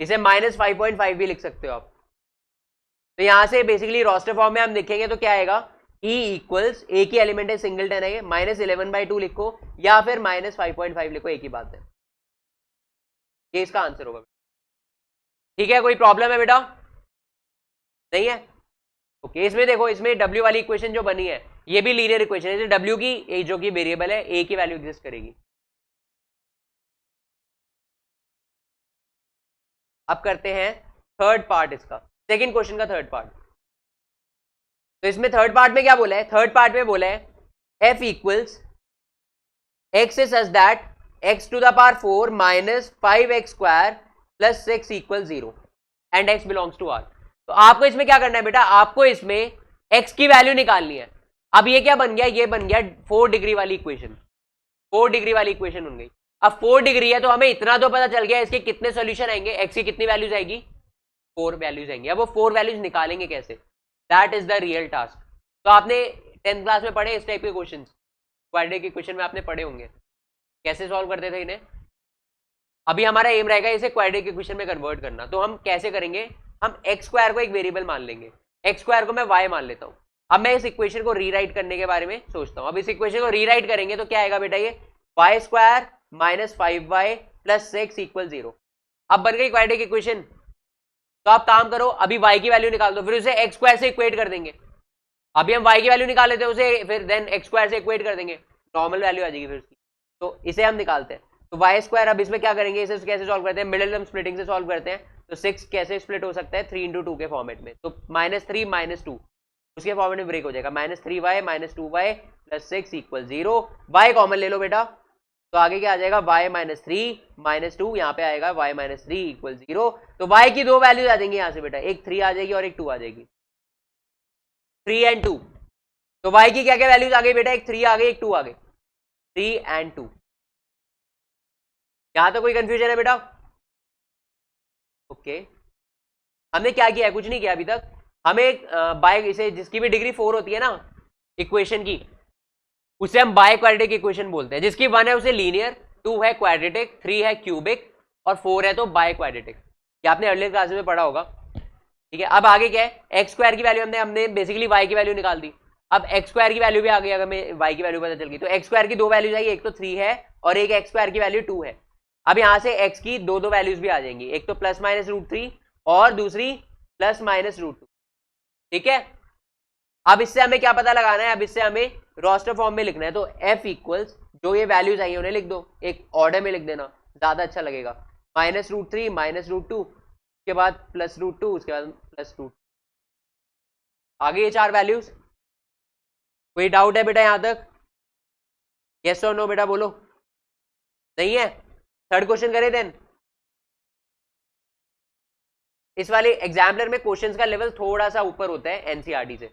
इसे -5.5 भी लिख सकते हो आप। तो यहां से बेसिकली रोस्टर फॉर्म में हम लिखेंगे तो क्या आएगा, e इक्वल्स, ए की एलिमेंट है सिंगलटन है, -11/2 लिखो या फिर -5.5 लिखो, एक ही बात है। ये इसका आंसर होगा, ठीक है। कोई प्रॉब्लम है बेटा, नहीं है? ओके, इसमें देखो, इसमें w वाली इक्वेशन जो बनी है ये भी लीनियर इक्वेशन है, डब्ल्यू की जो कि वेरिएबल है ए की वैल्यू एग्जिस्ट करेगी। अब करते हैं थर्ड पार्ट इसका, सेकंड क्वेश्चन का थर्ड पार्ट। तो इसमें थर्ड पार्ट में क्या बोला है, थर्ड पार्ट में बोला है F equals X is such that X to the power 4 minus 5x square plus 6 equal 0 and x belongs to R. तो आपको इसमें क्या करना है बेटा, आपको इसमें x की वैल्यू निकालनी है। अब ये क्या बन गया, ये बन गया 4 डिग्री वाली इक्वेशन, 4 डिग्री वाली इक्वेशन बन गई। अब 4 डिग्री है तो हमें इतना तो पता चल गया इसके कितने सॉल्यूशन आएंगे, x की कितनी वैल्यूज आएगी, 4 वैल्यूज आएंगी। अब वो 4 वैल्यूज निकालेंगे कैसे, that is the real task. तो आपने 10th क्लास में पढ़े इस टाइप के क्वेश्चन, क्वाड्रेटिक इक्वेशन में आपने पढ़े होंगे कैसे सॉल्व करते थे इन्हें। अभी हमारा एम रहेगा इसे क्वाड्रेटिक इक्वेशन में कन्वर्ट करना। तो हम कैसे करेंगे, हम एक्स स्क्वायर को एक वेरिएबल मान लेंगे, एक्स स्क्वायर को मैं वाई मान लेता हूं। अब मैं इस इक्वेशन को रीराइट करने के बारे में सोचता हूं। अब इस इक्वेशन को रीराइट करेंगे तो क्या आएगा बेटा, ये Y square minus 5y plus 6 equal 0। अब बन गई क्वाड्रेटिक इक्वेशन। तो आप काम करो, अभी y की वैल्यू निकाल दो, फिर उसे एक्स स्क्वायर से इक्वेट कर देंगे। अभी हम y की वैल्यू निकाल लेते हैं उसे, फिर देन एक्स स्क्वायर से इक्वेट कर देंगे, नॉर्मल वैल्यू आ जाएगी फिर उसकी। तो इसे हम निकालते हैं। तो वाई स्क्वायर, अब इसमें क्या करेंगे, इसे कैसे सॉल्व करते हैं, मिडिल टर्म स्प्लिटिंग से सॉल्व करते हैं। तो 6 कैसे स्प्लिट हो सकता है, 3 × 2 के फॉर्मेट में। तो -3 -2 उसके फॉर्मेट में ब्रेक हो जाएगा, -3y -2y plus 6 equal 0। Y common ले लो बेटा, तो आगे क्या आ जाएगा, y -3 -2, यहाँ पे आएगा y -3 इक्वल 0। तो y की दो वैल्यूज आ जाएंगी यहाँ से बेटा, एक 3 आ जाएगी और एक 2 आ जाएगी, 3 and 2। तो y की क्या क्या वैल्यूज आ गई बेटा, एक 3 आ गई एक 2 आ गई, 3 and 2। यहां तो कोई कंफ्यूजन है बेटा, ओके। हमने क्या किया है, कुछ नहीं किया अभी तक। हमें बाय इसे जिसकी भी डिग्री 4 होती है ना इक्वेशन की, उसे हम बाय क्वाड्रेटिक इक्वेशन बोलते हैं। जिसकी 1 है उसे लीनियर, 2 है क्वाड्रेटिक, 3 है क्यूबिक और 4 है तो बाय क्वाड्रेटिक। ये आपने अर्लियर क्लास में पढ़ा होगा, ठीक है। अब आगे क्या है, एक्स स्क्वायर की वैल्यू हमने बेसिकली वाई की वैल्यू निकाल दी। अब एक्स स्क्वायर की वैल्यू भी आ गई, अगर हमें वाई की वैल्यू पता चल गई तो एक्स स्क्वायर की दो वैल्यूज आई, एक तो 3 है और एक एक्स स्क्वायर की वैल्यू 2 है। अब यहां से x की दो वैल्यूज भी आ जाएंगी, एक तो +-√3 और दूसरी +-√2, ठीक है। अब इससे हमें क्या पता लगाना है, अब इससे हमें रोस्टर फॉर्म में लिखना है। तो f इक्वल्स जो ये वैल्यूज आई उन्हें लिख दो, एक ऑर्डर में लिख देना, ज्यादा अच्छा लगेगा। -√3 -√2 उसके बाद +√2 उसके बाद +√2, आगे ये 4 वैल्यूज। कोई डाउट है बेटा यहां तक, यस और नो बेटा बोलो, नहीं है। थर्ड क्वेश्चन करें देन। इस वाले एग्जाम्पलर में क्वेश्चंस का लेवल थोड़ा सा ऊपर होता है एनसीईआरटी से,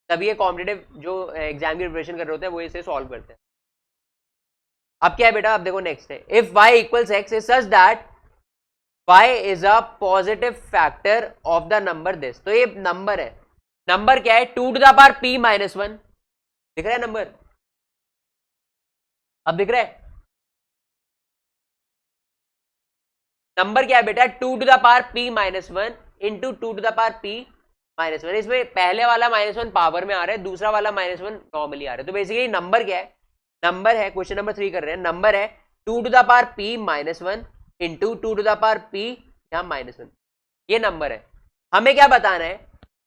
तभी ये कॉम्पिटिटिव जो एग्जाम की प्रिपरेशन कर रहे होते हैं वो इसे सॉल्व करते हैं। अब क्या है बेटा, अब देखो नेक्स्ट है, if y equals x is such that y is a positive factor of the number this. तो ये नंबर है, नंबर क्या है, 2 टू द पावर p -1, दिख रहा है नंबर, अब दिख रहा है नंबर क्या है बेटा, 2 to the power p -1 into 2 to the power p -1। इसमें पहले वाला -1 पावर में आ रहा है, दूसरा वाला -1 नॉर्मली आ रहा है। तो बेसिकली नंबर क्या है, नंबर है, क्वेश्चन नंबर 3 कर रहे हैं, नंबर है 2 to the power p -1 into 2 to the power p यहाँ -1, ये नंबर है। हमें क्या बताना है,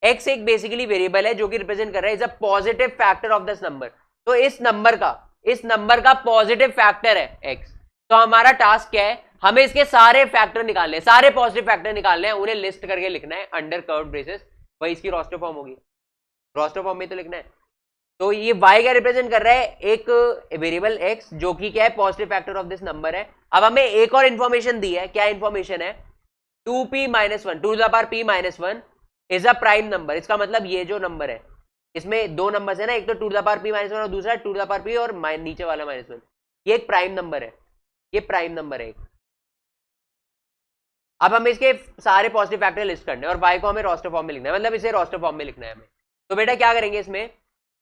x एक बेसिकली वेरिएबल है जो कि रिप्रेजेंट कर रहा है is a positive factor of this number. तो इस नंबर का पॉजिटिव फैक्टर है x। तो हमारा टास्क क्या है, हमें इसके सारे फैक्टर निकालने, सारे पॉजिटिव फैक्टर निकालने हैं, उन्हें लिस्ट करके लिखना है अंडर कर्व्ड ब्रेसेस, वही इसकी रोस्टर फॉर्म होगी, रोस्टर फॉर्म में तो लिखना है। तो ये y क्या रिप्रेजेंट कर रहा है, एक वेरिएबल x जो कि क्या है, positive factor of this number है। अब हमें एक और इंफॉर्मेशन दी है, क्या इंफॉर्मेशन है, 2p -1 2 to the power p -1 is a prime number. इसका मतलब ये जो नंबर है, इसमें दो नंबर है ना, एक तो 2 टू द पावर p -1 और दूसरा 2 टू द पावर p और नीचे वाला -1, ये एक प्राइम नंबर है, ये प्राइम नंबर है। अब हमें इसके सारे पॉजिटिव फैक्टर लिस्ट करने हैं और y को हमें रोस्टर फॉर्म में लिखना है, मतलब इसे रोस्टर फॉर्म में लिखना है हमें। तो बेटा क्या करेंगे, इसमें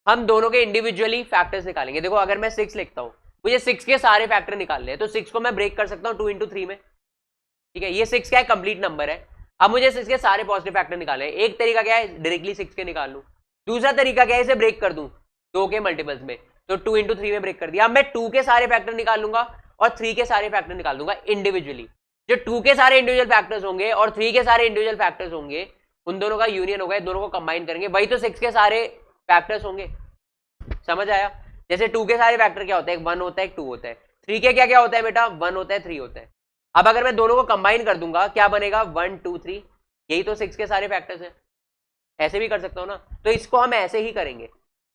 हम दोनों के इंडिविजुअली फैक्टर्स निकालेंगे। देखो अगर मैं 6 लिखता हूं, मुझे 6 के सारे फैक्टर निकालने हैं, तो 6 को मैं ब्रेक कर सकता हूं 2 × 3 में, ठीक है। ये 6 क्या है, कंप्लीट नंबर है। अब मुझे 6 के सारे पॉजिटिव फैक्टर निकालने हैं। एक तरीका क्या है, डायरेक्टली 6 के निकाल लूं, दूसरा तरीका क्या है, इसे ब्रेक कर दूं 2 के मल्टीपल्स में, तो 2 × 3 में ब्रेक कर दिया। अब मैं 2 के सारे फैक्टर निकाल लूंगा और 3 के सारे फैक्टर निकाल दूंगा इंडिविजुअली। जो 2 के सारे इंडिविजुअल फैक्टर्स होंगे और 3 के सारे इंडिविजुअल फैक्टर्स होंगे, उन दोनों का यूनियन होगा, दोनों को कंबाइन करेंगे, वही तो 6 के सारे फैक्टर्स होंगे। समझ आया? जैसे 2 के सारे फैक्टर क्या होते हैं, 1 होता है, 2 होता है। 3 के क्या क्या होता है बेटा, 1 होता है, 3 होता है। अब अगर मैं दोनों को कंबाइन कर दूंगा क्या बनेगा, 1 2 3, यही तो 6 के सारे फैक्टर्स हैं। ऐसे भी कर सकता हूं ना, तो इसको हम ऐसे ही करेंगे।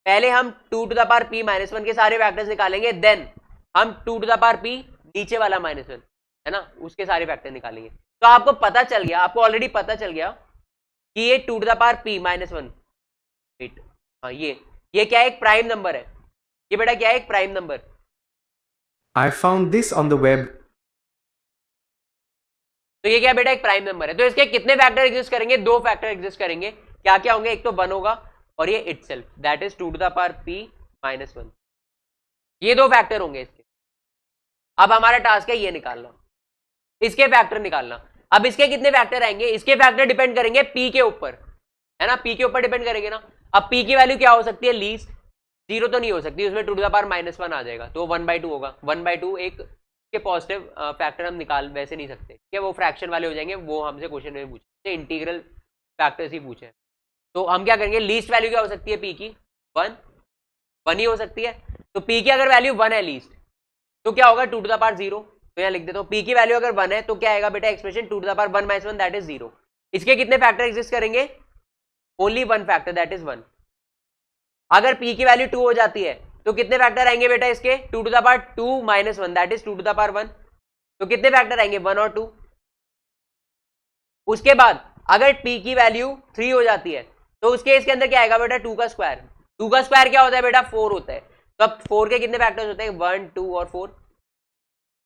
पहले हम 2 to the power p minus 1 के सारे फैक्टर्स निकालेंगे, देन हम 2 टू द पावर p नीचे वाला माइनस 1 है ना, उसके सारे फैक्टर निकालेंगे। तो आपको पता चल गया, आपको ऑलरेडी पता चल गया कि ये 2 to the power p minus 1, wait, हाँ ये क्या है, एक प्राइम नंबर है। ये बेटा क्या है, एक prime number. I found this on the web. तो ये क्या बेटा, एक प्राइम नंबर है। तो इसके कितने फैक्टर एग्जिस्ट करेंगे, 2 फैक्टर एग्जिस्ट करेंगे। क्या क्या होंगे, एक तो 1 होगा और ये itself, that is 2 to the power p minus 1, ये 2 फैक्टर होंगे इसके। अब हमारा टास्क है ये निकालना, इसके फैक्टर निकालना। अब इसके कितने फैक्टर आएंगे, इसके फैक्टर डिपेंड करेंगे p के ऊपर, है ना, p के ऊपर डिपेंड करेंगे ना। अब p की वैल्यू क्या हो सकती है, लीस्ट 0 तो नहीं हो सकती, उसमें 2 टू द पावर माइनस 1 आ जाएगा, तो 1/2 होगा। 1/2 एक के पॉजिटिव फैक्टर हम निकाल वैसे नहीं सकते, क्या वो फ्रैक्शन वाले हो जाएंगे, वो हमसे क्वेश्चन में पूछे, इंटीग्रल फैक्टर्स ही पूछे। तो हम क्या करेंगे, लीस्ट वैल्यू क्या हो सकती है p की, 1 ही हो सकती है। तो p की अगर वैल्यू 1 है लीस्ट, तो क्या होगा, 2 टू द पावर 0। तो यहाँ लिख देता हूँ, p की वैल्यू अगर 1 है तो क्या आएगा बेटा, expression 2 to the power 1 minus 1 that is 0। इसके कितने फैक्टर एग्जिस्ट करेंगे, ओनली 1 फैक्टर दैट इज 1। अगर p की वैल्यू 2 हो जाती है तो कितने फैक्टर आएंगे बेटा इसके, 2 to the power 2 minus 1 that is 2 to the power 1। तो कितने फैक्टर आएंगे, 1 और 2। उसके बाद अगर p की वैल्यू 3 हो जाती है तो उसके इसके अंदर क्या आएगा बेटा, 2 का स्क्वायर। 2 का स्क्वायर क्या होता है बेटा, 4 होता है। तो अब 4 के कितने फैक्टर्स होते हैं, 1 2 और 4,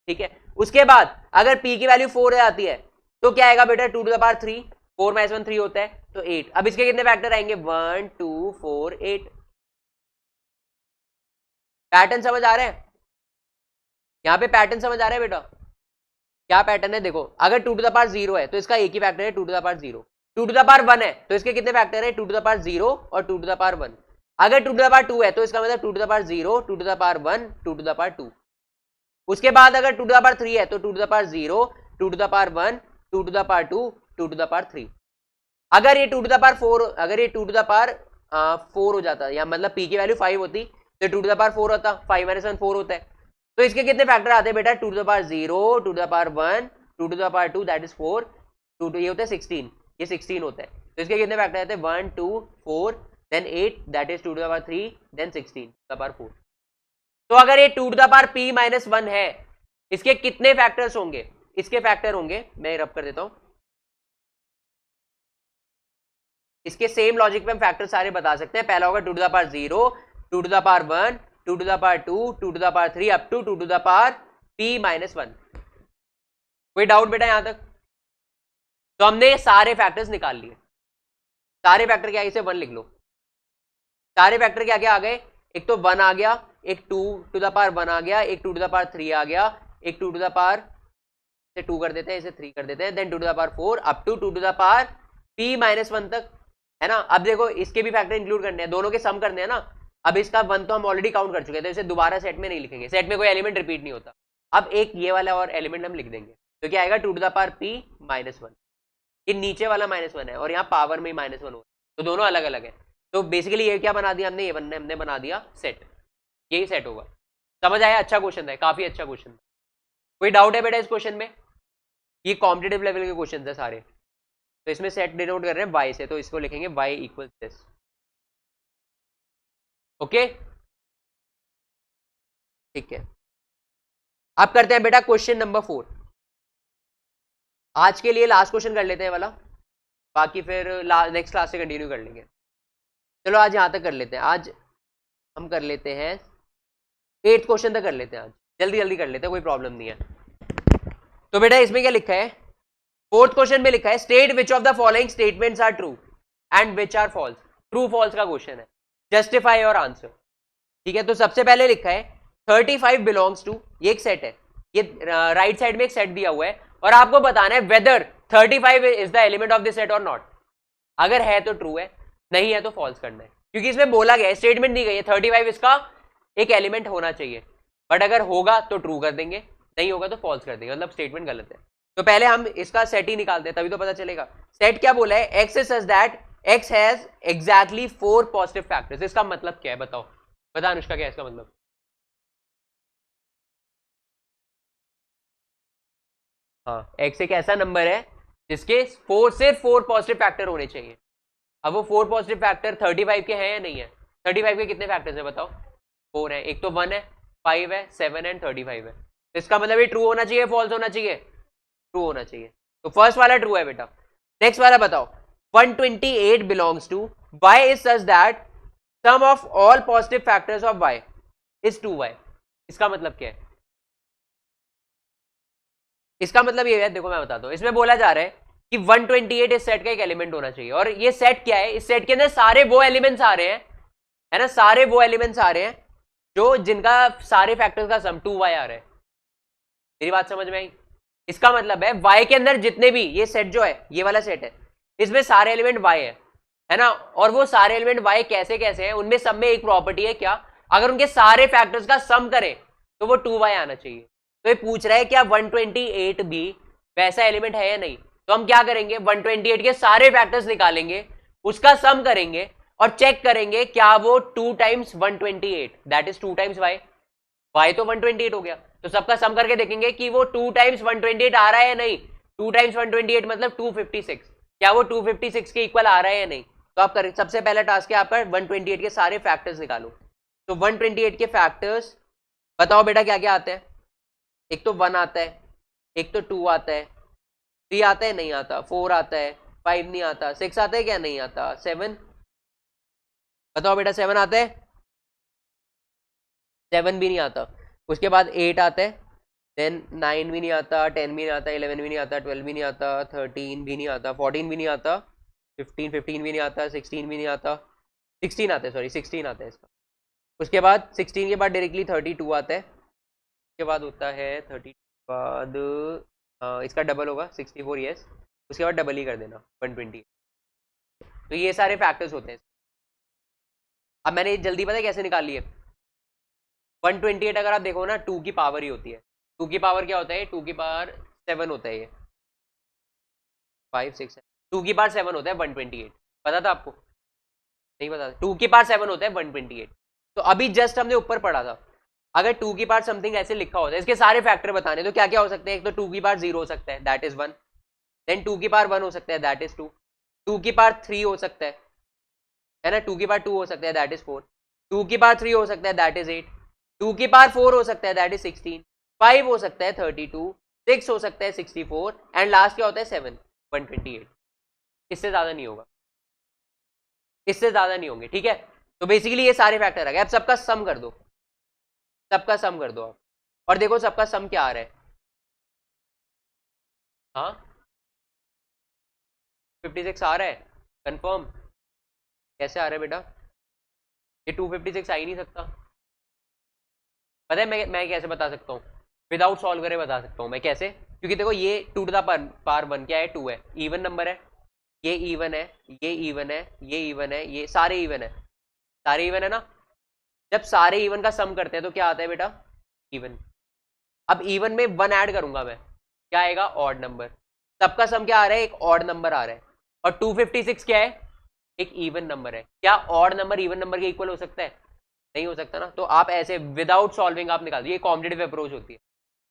ठीक है। उसके बाद अगर p की वैल्यू 4 हो जाती है तो क्या आएगा बेटा, 2 टू द पावर 3, 4 माइनस 1 3 होता है, तो 8। अब इसके कितने फैक्टर आएंगे, 1 2 4 8। पैटर्न समझ आ रहे हैं, यहाँ पे पैटर्न समझ आ रहा है बेटा। क्या पैटर्न है, देखो, अगर 2 टू द पावर 0 है तो इसका एक ही फैक्टर है 2 to the power 0। 2 to the power 1 है तो इसके कितने फैक्टर है, 2 टू द पावर 0 और 2 टू द पावर 1। अगर 2 टू द पावर 2 है तो इसका मतलब 2 to the power 0, 2 to the power 1, 2 to the power 2। उसके बाद अगर 2 टू द पावर 3 है तो 2 to the power 0, 2 to the power 1, 2 to the power 2, 2 to the power 3। अगर ये 2 टू द पावर 4, अगर ये 2 टू द पावर 4 हो जाता है, या मतलब p की वैल्यू 5 होती तो 2 टू द पावर 4 होता, 5 माइनस 1 4 होता है। तो इसके कितने फैक्टर आते हैं बेटा, 2 to the power 0, 2 to the power 1, 2 to the power 2 that is 4, 2 to ये होता है 16, ये 16 होता है। तो इसके कितने फैक्टर आते हैं, 1 2 4 then 8 that is 2 to the power 3 then 16 to the power 4। तो अगर ये 2 to the power p minus 1 है, इसके कितने फैक्टर्स होंगे, इसके फैक्टर होंगे, मैं रब कर देता हूं, इसके सेम लॉजिक पे हम फैक्टर सारे बता सकते हैं। पहला होगा 2 to the power 0, 2 to the power 1, 2 to the power 2, 2 to the power 3 up to 2 to the power p minus 1। कोई डाउट बेटा यहां तक? तो हमने सारे फैक्टर्स निकाल लिए। सारे फैक्टर क्या, इसे 1 लिख लो। सारे फैक्टर क्या क्या आ गए, एक तो 1 आ गया, एक 2 टू द पावर 1 आ गया, एक 2 टू द पावर 3 आ गया, एक 2 टू द पावर, इसे 2 कर देते हैं, इसे 3 कर देते हैं, then 2 to the power 4 up to 2 to the power p minus 1 तक, है ना। अब देखो इसके भी फैक्टर इंक्लूड करने हैं, दोनों के सम करने हैं ना। अब इसका 1 तो हम ऑलरेडी काउंट कर चुके हैं, तो इसे दोबारा सेट में नहीं लिखेंगे, सेट में कोई एलिमेंट रिपीट नहीं होता। अब एक ये वाला और एलिमेंट हम लिख देंगे, तो क्या आएगा, 2 to the power p minus 1। ये नीचे वाला माइनस 1 है और यहाँ पावर में माइनस 1 हो, तो दोनों अलग अलग है। तो बेसिकली ये क्या बना दिया हमने, ये हमने बना दिया सेट, यही सेट होगा। समझ आया, अच्छा क्वेश्चन है, काफी अच्छा क्वेश्चन है। कोई डाउट है बेटा इस क्वेश्चन में? ये कॉम्पिटेटिव लेवल के क्वेश्चन है सारे। तो इसमें सेट डिनोट कर रहे हैं y से, तो इसको लिखेंगे y इक्वल दिस, ओके, ठीक है। अब करते हैं बेटा क्वेश्चन नंबर 4। आज के लिए लास्ट क्वेश्चन कर लेते हैं वाला, बाकी फिर नेक्स्ट क्लास से कंटिन्यू कर लेंगे। चलो आज यहां तक कर लेते हैं, आज हम कर लेते हैं 8th क्वेश्चन तक कर लेते हैं, आज जल्दी जल्दी कर लेते हैं, कोई प्रॉब्लम नहीं है। तो बेटा इसमें क्या लिखा है, 4th क्वेश्चन में लिखा है state which of the following statements are true and which are false. True false का क्वेश्चन है, जस्टिफाई और आंसर, ठीक है। तो सबसे पहले लिखा है 35 बिलोंग्स टू, ये एक सेट है, ये राइट साइड में एक सेट दिया हुआ है और आपको बताना है whether 35 is the element of this set और नॉट। अगर है तो ट्रू है, नहीं है तो फॉल्स करना है, क्योंकि इसमें बोला गया है, स्टेटमेंट दी गई है 35 इसका एक एलिमेंट होना चाहिए, बट अगर होगा तो ट्रू कर देंगे, नहीं होगा तो फॉल्स कर देंगे, मतलब स्टेटमेंट गलत है। तो पहले हम इसका सेट ही निकालते हैं, तभी तो पता चलेगा। सेट क्या बोला है, x is such that x has exactly 4 positive factors. इसका मतलब क्या है बताओ, बता अनुष्का क्या है इसका मतलब? हाँ, एक्स एक ऐसा नंबर है जिसके सिर्फ 4 पॉजिटिव फैक्टर होने चाहिए। अब वो 4 पॉजिटिव फैक्टर 35 के हैं या नहीं है? 35 के कितने फैक्टर्स है बताओ? 4 है, एक तो 1 है, 5 है, 7 एंड 35 है। तो इसका मतलब ये ट्रू होना चाहिए, फॉल्स होना चाहिए? ट्रू होना चाहिए। तो फर्स्ट वाला ट्रू है बेटा। नेक्स्ट वाला बताओ, 128 belongs to y is such that sum of all positive factors of y is 2y। इसका मतलब क्या है? इसका मतलब ये है, देखो मैं बताता हूं, इसमें बोला जा रहा है कि 128 इस सेट का एक एलिमेंट होना चाहिए, और ये सेट क्या है? इस सेट के अंदर सारे वो एलिमेंट्स आ रहे हैं, है ना, सारे वो एलिमेंट्स आ रहे हैं जो जिनका सारे फैक्टर्स का सम 2y आ रहा है। मेरी बात समझ में आई? इसका मतलब है y के अंदर जितने भी, ये सेट जो है, ये वाला सेट है, इसमें सारे एलिमेंट y है ना, और वो सारे एलिमेंट y कैसे कैसे हैं, उनमें सब में एक प्रॉपर्टी है क्या? अगर उनके सारे फैक्टर्स का सम करें तो वो 2y आना चाहिए। तो ये पूछ रहा है क्या 128 भी वैसा एलिमेंट है या नहीं? तो हम क्या करेंगे, 128 के सारे फैक्टर्स निकालेंगे, उसका सम करेंगे और चेक करेंगे क्या वो 2 times 128 that is 2 times y तो 128 हो गया, तो सबका सम करके देखेंगे कि वो 2 टाइम्स 128 आ रहा है या नहीं। 2 टाइम्स 128 मतलब 256, क्या वो 256 के इक्वल आ रहा है या नहीं? तो आप करें, सबसे पहला टास्क है आपका 128 के सारे फैक्टर्स निकालो। तो 128 के फैक्टर्स बताओ बेटा क्या क्या आते हैं? एक तो 1 आता है, एक तो 2 आता है, 3 आता है नहीं आता, 4 आता है, 5 नहीं आता, 6 आता है क्या नहीं आता, 7 बताओ बेटा 7 आता है? 7 भी नहीं आता। उसके बाद 8 आता है, देन 9 भी नहीं आता, 10 भी नहीं आता, 11 भी नहीं आता, 12 भी नहीं आता, 13 भी नहीं आता, 14 भी नहीं आता, 15 भी नहीं आता, 16 भी नहीं आता, 16 आता है, सॉरी 16 आता है इसका। उसके बाद 16 के बाद डायरेक्टली 32 आता है, उसके बाद होता है 32 के बाद इसका डबल होगा 64, यस, उसके बाद डबल ही कर देना 120। तो ये सारे फैक्टर्स होते हैं। अब मैंने जल्दी पता है कैसे निकाल लिए? 128 अगर आप देखो ना 2 की पावर ही होती है। 2 की पावर क्या होता है? 2 की पावर 7 होता है, ये 5 6 2 की पावर 7 होता है 128। पता था आपको? नहीं पता था? 2 की पावर 7 होता है 128। तो अभी जस्ट हमने ऊपर पढ़ा था, अगर 2 की पावर समथिंग ऐसे लिखा होता है, इसके सारे फैक्टर बताने, तो क्या क्या हो सकते हैं? एक तो 2 की पावर 0 हो सकता है, दैट इज 1। देन 2 की पावर 1 हो सकता है, दैट इज 2। 2 की पावर 3 हो सकता है ना, 2 की पावर 2 हो सकता है, दैट इज 4। 2 की पावर 3 हो सकता है, दैट इज 8। 2 की पावर 4 हो सकता है, दैट इज 16। 5 हो सकता है 32, 6 हो सकता है 64, एंड लास्ट क्या होता है 7 128। इससे ज्यादा नहीं होगा, इससे ज्यादा नहीं होंगे, ठीक है। तो बेसिकली ये सारे फैक्टर आ गए। अब सबका सम कर दो, सबका सम कर दो आप, और देखो सबका सम क्या आ रहा है। हाँ 56 आ रहा है कंफर्म? कैसे आ रहा है बेटा? ये 256 आ ही नहीं सकता। पता है मैं कैसे बता सकता हूँ? विदाउट सॉल्व करे बता सकता हूँ मैं कैसे, क्योंकि देखो ये 2 टू द पावर 1 क्या है, 2 है, इवन नंबर है, ये इवन है, ये इवन है, ये इवन है, ये सारे इवन है, सारे इवन है ना। जब सारे इवन का सम करते हैं तो क्या आता है बेटा? इवन। अब इवन में 1 ऐड करूंगा मैं, क्या आएगा? Odd number. सबका सम क्या आ रहा है? एक ऑड नंबर आ रहा है। और 256 क्या है? एक इवन नंबर है। क्या ऑड नंबर इवन नंबर के इक्वल हो सकता है? नहीं हो सकता ना। तो आप ऐसे विदाउट सॉल्विंग आप निकाल दो, ये कॉम्पिटेटिव अप्रोच होती है।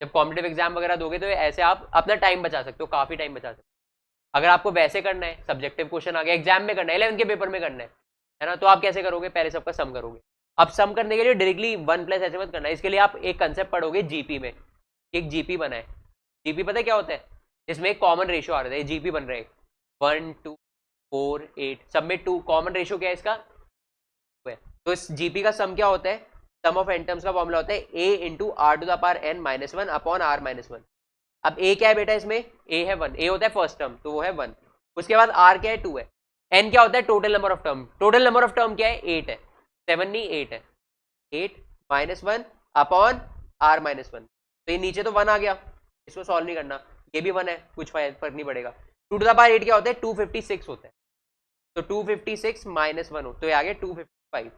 जब कॉम्पिटेटिव एग्जाम वगैरह दोगे तो ऐसे आप अपना टाइम बचा सकते हो, काफी टाइम बचा सकते हो। अगर आपको वैसे करना है, सब्जेक्टिव क्वेश्चन आ गया, एग्जाम में करना है, 11 के पेपर में करना है ना, तो आप कैसे करोगे? पहले सबका सम करोगे। अब सम करने के लिए डायरेक्टली 1 प्लस ऐसे मत करना है, इसके लिए आप एक कंसेप्ट पढ़ोगे जीपी में। एक जीपी बना है, जीपी पता है क्या होता है? इसमें एक कॉमन रेशियो आ रहा है, जीपी बन रहा है 1 2 4 8, सब में 2 कॉमन रेशियो क्या है इसका? तो इस जीपी का सम क्या होता है? सम ऑफ एन टर्म्स का फॉर्मूला होता है a into r to the power n minus 1 upon r minus 1। अब a क्या है बेटा? इसमें a है 1, a होता है फर्स्ट टर्म, तो वो है 1। उसके बाद r क्या है? 2 है। n क्या होता है? Total number of term. Total number of term क्या है? 8 है, 7 नहीं 8 है। 8 माइनस 1 अपॉन r माइनस 1, तो ये नीचे तो 1 आ गया, इसको सॉल्व नहीं करना, ये भी 1 है, कुछ फर्क नहीं पड़ेगा। 2 टू द पावर 8 क्या होता है? 256 होता है। तो 256 माइनस 1 हो तो ये आ गया 255,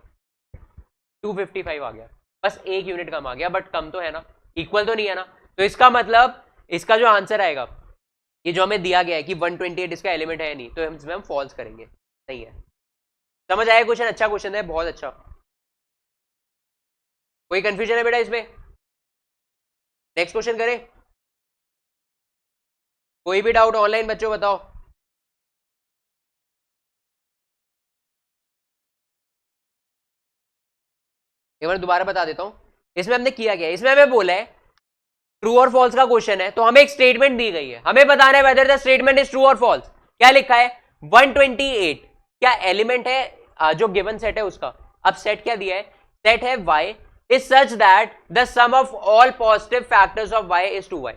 255 आ गया। बस एक यूनिट कम आ गया, बट कम तो है ना, इक्वल तो नहीं है ना। तो इसका मतलब इसका जो आंसर आएगा, ये जो हमें दिया गया है कि 128 इसका एलिमेंट है नहीं, तो इसमें हम फॉल्स करेंगे, नहीं है। समझ आया क्वेश्चन? अच्छा क्वेश्चन है, बहुत अच्छा। कोई कंफ्यूजन है बेटा इसमें? नेक्स्ट क्वेश्चन करें? कोई भी डाउट ऑनलाइन बच्चों बताओ। एक बार दोबारा बता देता हूं। इसमें हमने किया क्या, इसमें हमें बोला है ट्रू और फॉल्स का क्वेश्चन है, तो हमें एक स्टेटमेंट दी गई है, हमें बताना है whether the statement is true और फॉल्स। क्या लिखा है? 128 क्या एलिमेंट है जो गिवन सेट है उसका। अब सेट क्या दिया है? सेट है y is such that the sum of all positive factors of y is 2y।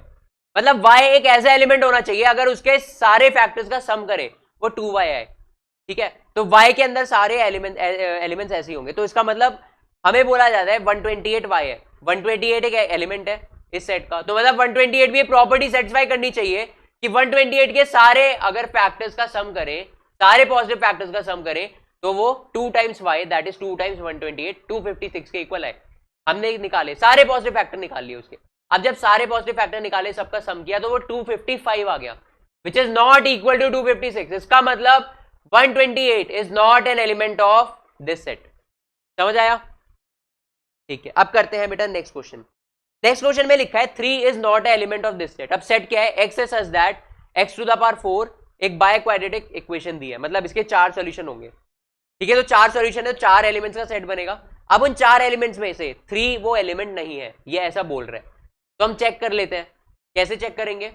मतलब y एक ऐसा एलिमेंट होना चाहिए अगर उसके सारे फैक्टर्स का सम करे वो 2y आए। ठीक है, तो y के अंदर सारे एलिमेंट्स ऐसे ही होंगे, तो इसका मतलब हमें बोला जाता है 128y है, 128 एक एलिमेंट है इस सेट का, तो मतलब 128 भी प्रॉपर्टी सेटिस्फाई करनी चाहिए कि 128 के सारे अगर फैक्टर्स का सम करें, सारे पॉजिटिव फैक्टर्स का सम करें, तो वो 2 times y that is 2 times 128 256 के इक्वल है। हमने निकाले सारे पॉजिटिव फैक्टर निकाल लिए उसके। अब जब सारे पॉजिटिव फैक्टर निकाले, सबका सम किया, तो वो 255 आ गया, which is not equal to 256। इसका मतलब 128 is not an element of this set. समझ आया? ठीक है, अब करते हैं बेटा नेक्स्ट क्वेश्चन। नेक्स्ट क्वेश्चन में लिखा है 3 is not a element of this set. अब सेट क्या है? x is such that x to the power 4 एक बाय क्वाड्रेटिक इक्वेशन दी है, मतलब इसके 4 सॉल्यूशन होंगे। ठीक है, तो 4 सॉल्यूशन है, तो 4 एलिमेंट्स का सेट बनेगा। अब उन 4 एलिमेंट्स में से 3 वो एलिमेंट नहीं है, ये ऐसा बोल रहे हैं, तो हम चेक कर लेते हैं। कैसे चेक करेंगे?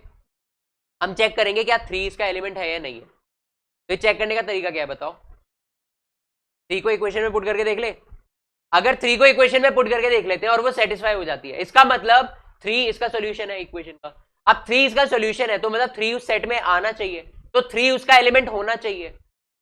हम चेक करेंगे क्या 3 इसका एलिमेंट है या नहीं है। तो चेक करने का तरीका क्या है बताओ? 3 को इक्वेशन में पुट करके देख ले। अगर 3 को इक्वेशन में पुट करके देख लेते हैं और वो सेटिस्फाई हो जाती है, इसका मतलब 3 इसका सॉल्यूशन है इक्वेशन का। अब 3 इसका सॉल्यूशन है, तो मतलब 3 उस सेट में आना चाहिए, तो 3 उसका एलिमेंट होना चाहिए,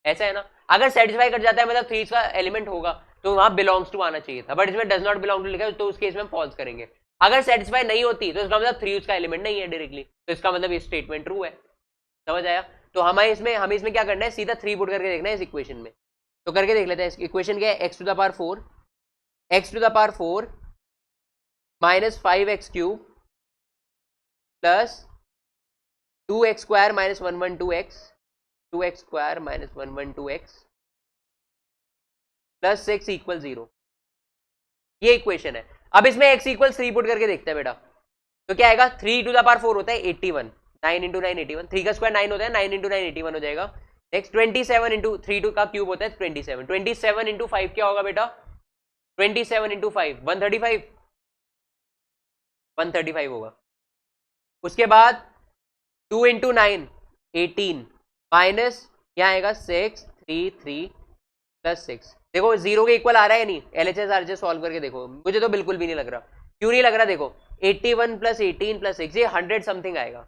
ऐसा है ना। अगर सेटिस्फाई कर जाता है मतलब 3 इसका एलिमेंट होगा, तो वहां बिलोंग्स टू आना चाहिए था, बट इसमें डज नॉट बिलोंग टू लिखा है, तो उस केस में फॉल्स करेंगे। अगर सेटिस्फाई नहीं होती तो इसका मतलब 3 उसका एलिमेंट नहीं है डायरेक्टली, तो इसका मतलब ये स्टेटमेंट ट्रू है। समझ आया? तो हमें इसमें क्या करना है? सीधा 3 पुट करके देखना है इस इक्वेशन में। तो करके देख लेते हैं। इक्वेशन क्या है? x to the power 4 x to the power 4 minus 5x cube plus 2x square minus 112x 2x square minus 112x plus 6 equal 0। ये इक्वेशन है। अब इसमें x equal 3 पुट करके देखते हैं बेटा, तो क्या आएगा? 3 to the power 4 होता है 81, 9 into 9 81, 3 का स्क्वायर 9 होता है, 9 into 9 81 हो जाएगा। नेक्स्ट 27 into 3 का क्यूब होता है 27, 27 into 5 क्या होगा बेटा? 27 into 5 135, 135 होगा। उसके बाद 2 into 9 18 माइनस क्या आएगा? 6 3 3 प्लस 6। देखो जीरो के इक्वल आ रहा है नहीं? LHS RHS सॉल्व करके देखो, मुझे तो बिल्कुल भी नहीं लग रहा। क्यों नहीं लग रहा? देखो 81 प्लस 18 प्लस 6 ये 100 समथिंग आएगा,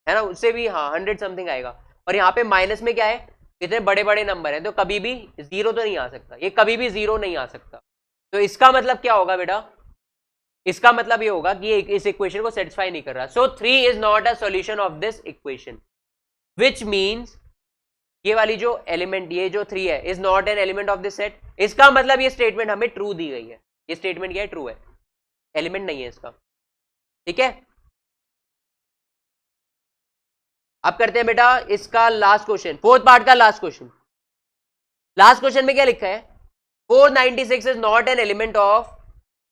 है ना, उससे भी हाँ 100 समथिंग आएगा। और यहाँ पे माइनस में क्या है? इतने बड़े बड़े नंबर है, तो कभी भी जीरो तो नहीं आ सकता, ये कभी भी जीरो नहीं आ सकता। तो इसका मतलब क्या होगा बेटा? इसका मतलब ये होगा कि इस इक्वेशन को सेटिस्फाई नहीं कर रहा। सो 3 is not a solution of this equation, which means ये वाली जो एलिमेंट, ये जो 3 है, is not an element of this set. इसका मतलब ये स्टेटमेंट हमें ट्रू दी गई है। ये स्टेटमेंट क्या है? ट्रू है, एलिमेंट नहीं है इसका। ठीक है, अब करते हैं बेटा इसका लास्ट क्वेश्चन, फोर्थ पार्ट का लास्ट क्वेश्चन। लास्ट क्वेश्चन में क्या लिखा है? 496 is not an element of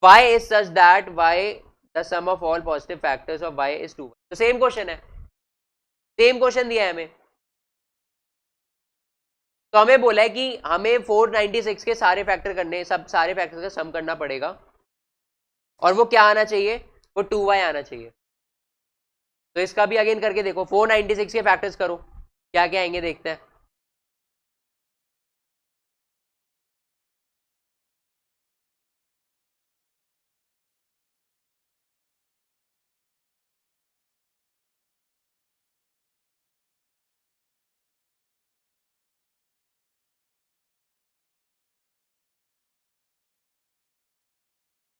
y is such that y the sum of all positive factors of y is 2। तो सेम क्वेश्चन है, सेम क्वेश्चन दिया है हमें। तो हमें बोला है कि हमें 496 के सारे फैक्टर करने, सब सारे फैक्टर का सम करना पड़ेगा, और वो क्या आना चाहिए? वो 2y आना चाहिए। तो इसका भी अगेन करके देखो, 496 के फैक्टर्स करो, क्या क्या आएंगे देखते हैं।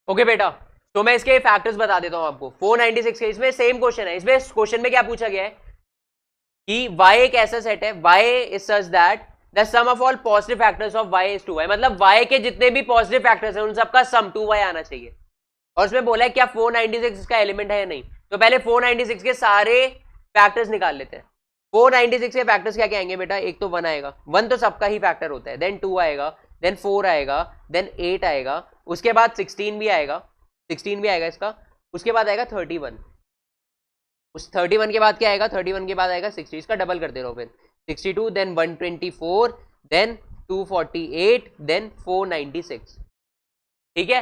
ओके बेटा, तो मैं इसके फैक्टर्स बता देता हूं आपको। 496 के इसमें सेम क्वेश्चन है। इसमें क्वेश्चन में क्या पूछा गया है कि y एक ऐसा सेट है, y is such that the sum of all positive factors of y is 2y, मतलब y के जितने भी पॉजिटिव फैक्टर्स हैं उन सबका सम 2y आना चाहिए। और उसमें बोला है क्या 496 इसका एलिमेंट है या नहीं। तो पहले 496 के सारे फैक्टर्स निकाल लेते हैं। 496 के फैक्टर्स क्या क्या आएंगे बेटा? एक तो 1 आएगा, 1 तो सबका ही फैक्टर होता है, देन 2 आएगा, देन 4 आएगा, देन 8 आएगा, उसके बाद 16 भी आएगा, 16 भी आएगा इसका, उसके बाद आएगा 31, उस 31 के बाद क्या आएगा, 31 के बाद आएगा 60, इसका डबल कर दे रहा हूँ फिर 62, देन 124, देन 248, देन 496। ठीक है,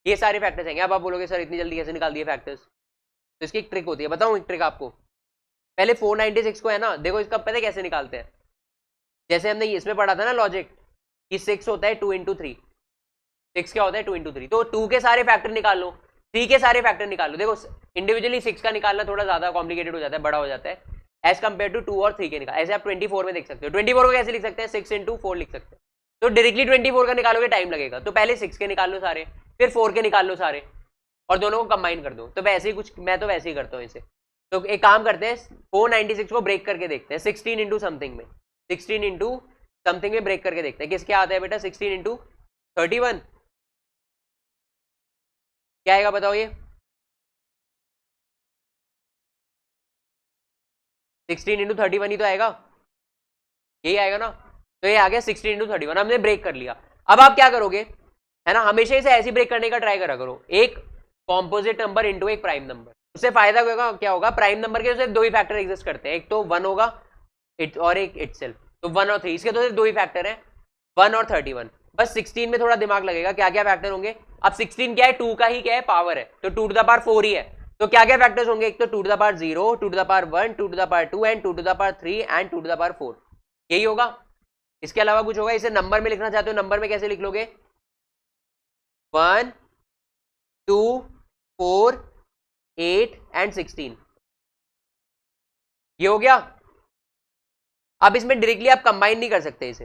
ये सारे फैक्टर्स आएंगे। अब आप बोलोगे सर इतनी जल्दी कैसे निकाल दिए फैक्टर्स, तो इसकी एक ट्रिक होती है, बताऊं एक ट्रिक आपको। पहले 496 को है ना, देखो इसका पता है कैसे निकालते हैं, जैसे हमने इसमें पढ़ा था ना लॉजिक कि 6 होता है 2 इंटू 3, 6 क्या होता है 2 इंटू 3, तो 2 के सारे फैक्टर निकाल लो, 3 के सारे फैक्टर निकाल लो। देखो इंडिविजुअली 6 का निकालना थोड़ा ज्यादा कॉम्प्लिकेटेड हो जाता है, बड़ा हो जाता है एज कम्पेयर टू 2 और 3 के निकाल। ऐसे आप 24 में देख सकते हो, 24 को कैसे लिख सकते हैं, 6 इंटू 4 लिख सकते हैं, तो डायरेक्टली 24 का निकालोगे टाइम लगेगा, तो पहले 6 के निकाल लो सारे, फिर 4 के निकाल लो सारे, और दोनों को कंबाइन कर दो। तो वैसे ही कुछ, मैं तो वैसे ही करता हूँ इसे। तो एक काम करते हैं, 496 को ब्रेक करके देखते हैं 16 इंटू समथिंग में, 16 इंटू समथिंग में ब्रेक करके देखते हैं किसके आता है बेटा, 16 इंटू 31 क्या आएगा बताओ, ये 16 इंटू 31 ही तो आएगा, यही आएगा ना। तो ये आ गया 16 इंटू 31, हमने ब्रेक कर लिया। अब आप क्या करोगे, है ना, हमेशा इसे ऐसे ब्रेक करने का ट्राई करा करो, एक कॉम्पोजिट नंबर इंटू एक प्राइम नंबर। उससे फायदा क्या होगा, प्राइम नंबर के सिर्फ 2 ही फैक्टर एग्जिस्ट करते हैं, एक तो 1 होगा और एक इटसेल्फ, तो 1 और 3, इसके तो सिर्फ 2 ही फैक्टर है, 1 और 31। बस 16 में थोड़ा दिमाग लगेगा, क्या क्या फैक्टर होंगे। अब 16 क्या है, 2 का ही क्या है, पावर है, तो 2 टू द पावर 4 ही है, तो क्या क्या फैक्टर्स होंगे, एक तो 2 to the power 0, 2 to the power 1, 2 to the power 2 and 2 to the power 3 and 2 to the power 4, यही होगा। इसके अलावा कुछ होगा, इसे नंबर में लिखना चाहते हो, नंबर में कैसे लिख लोगे, 1 2 4 8 एंड 16, ये हो गया। अब इसमें डायरेक्टली आप कंबाइन नहीं कर सकते, इसे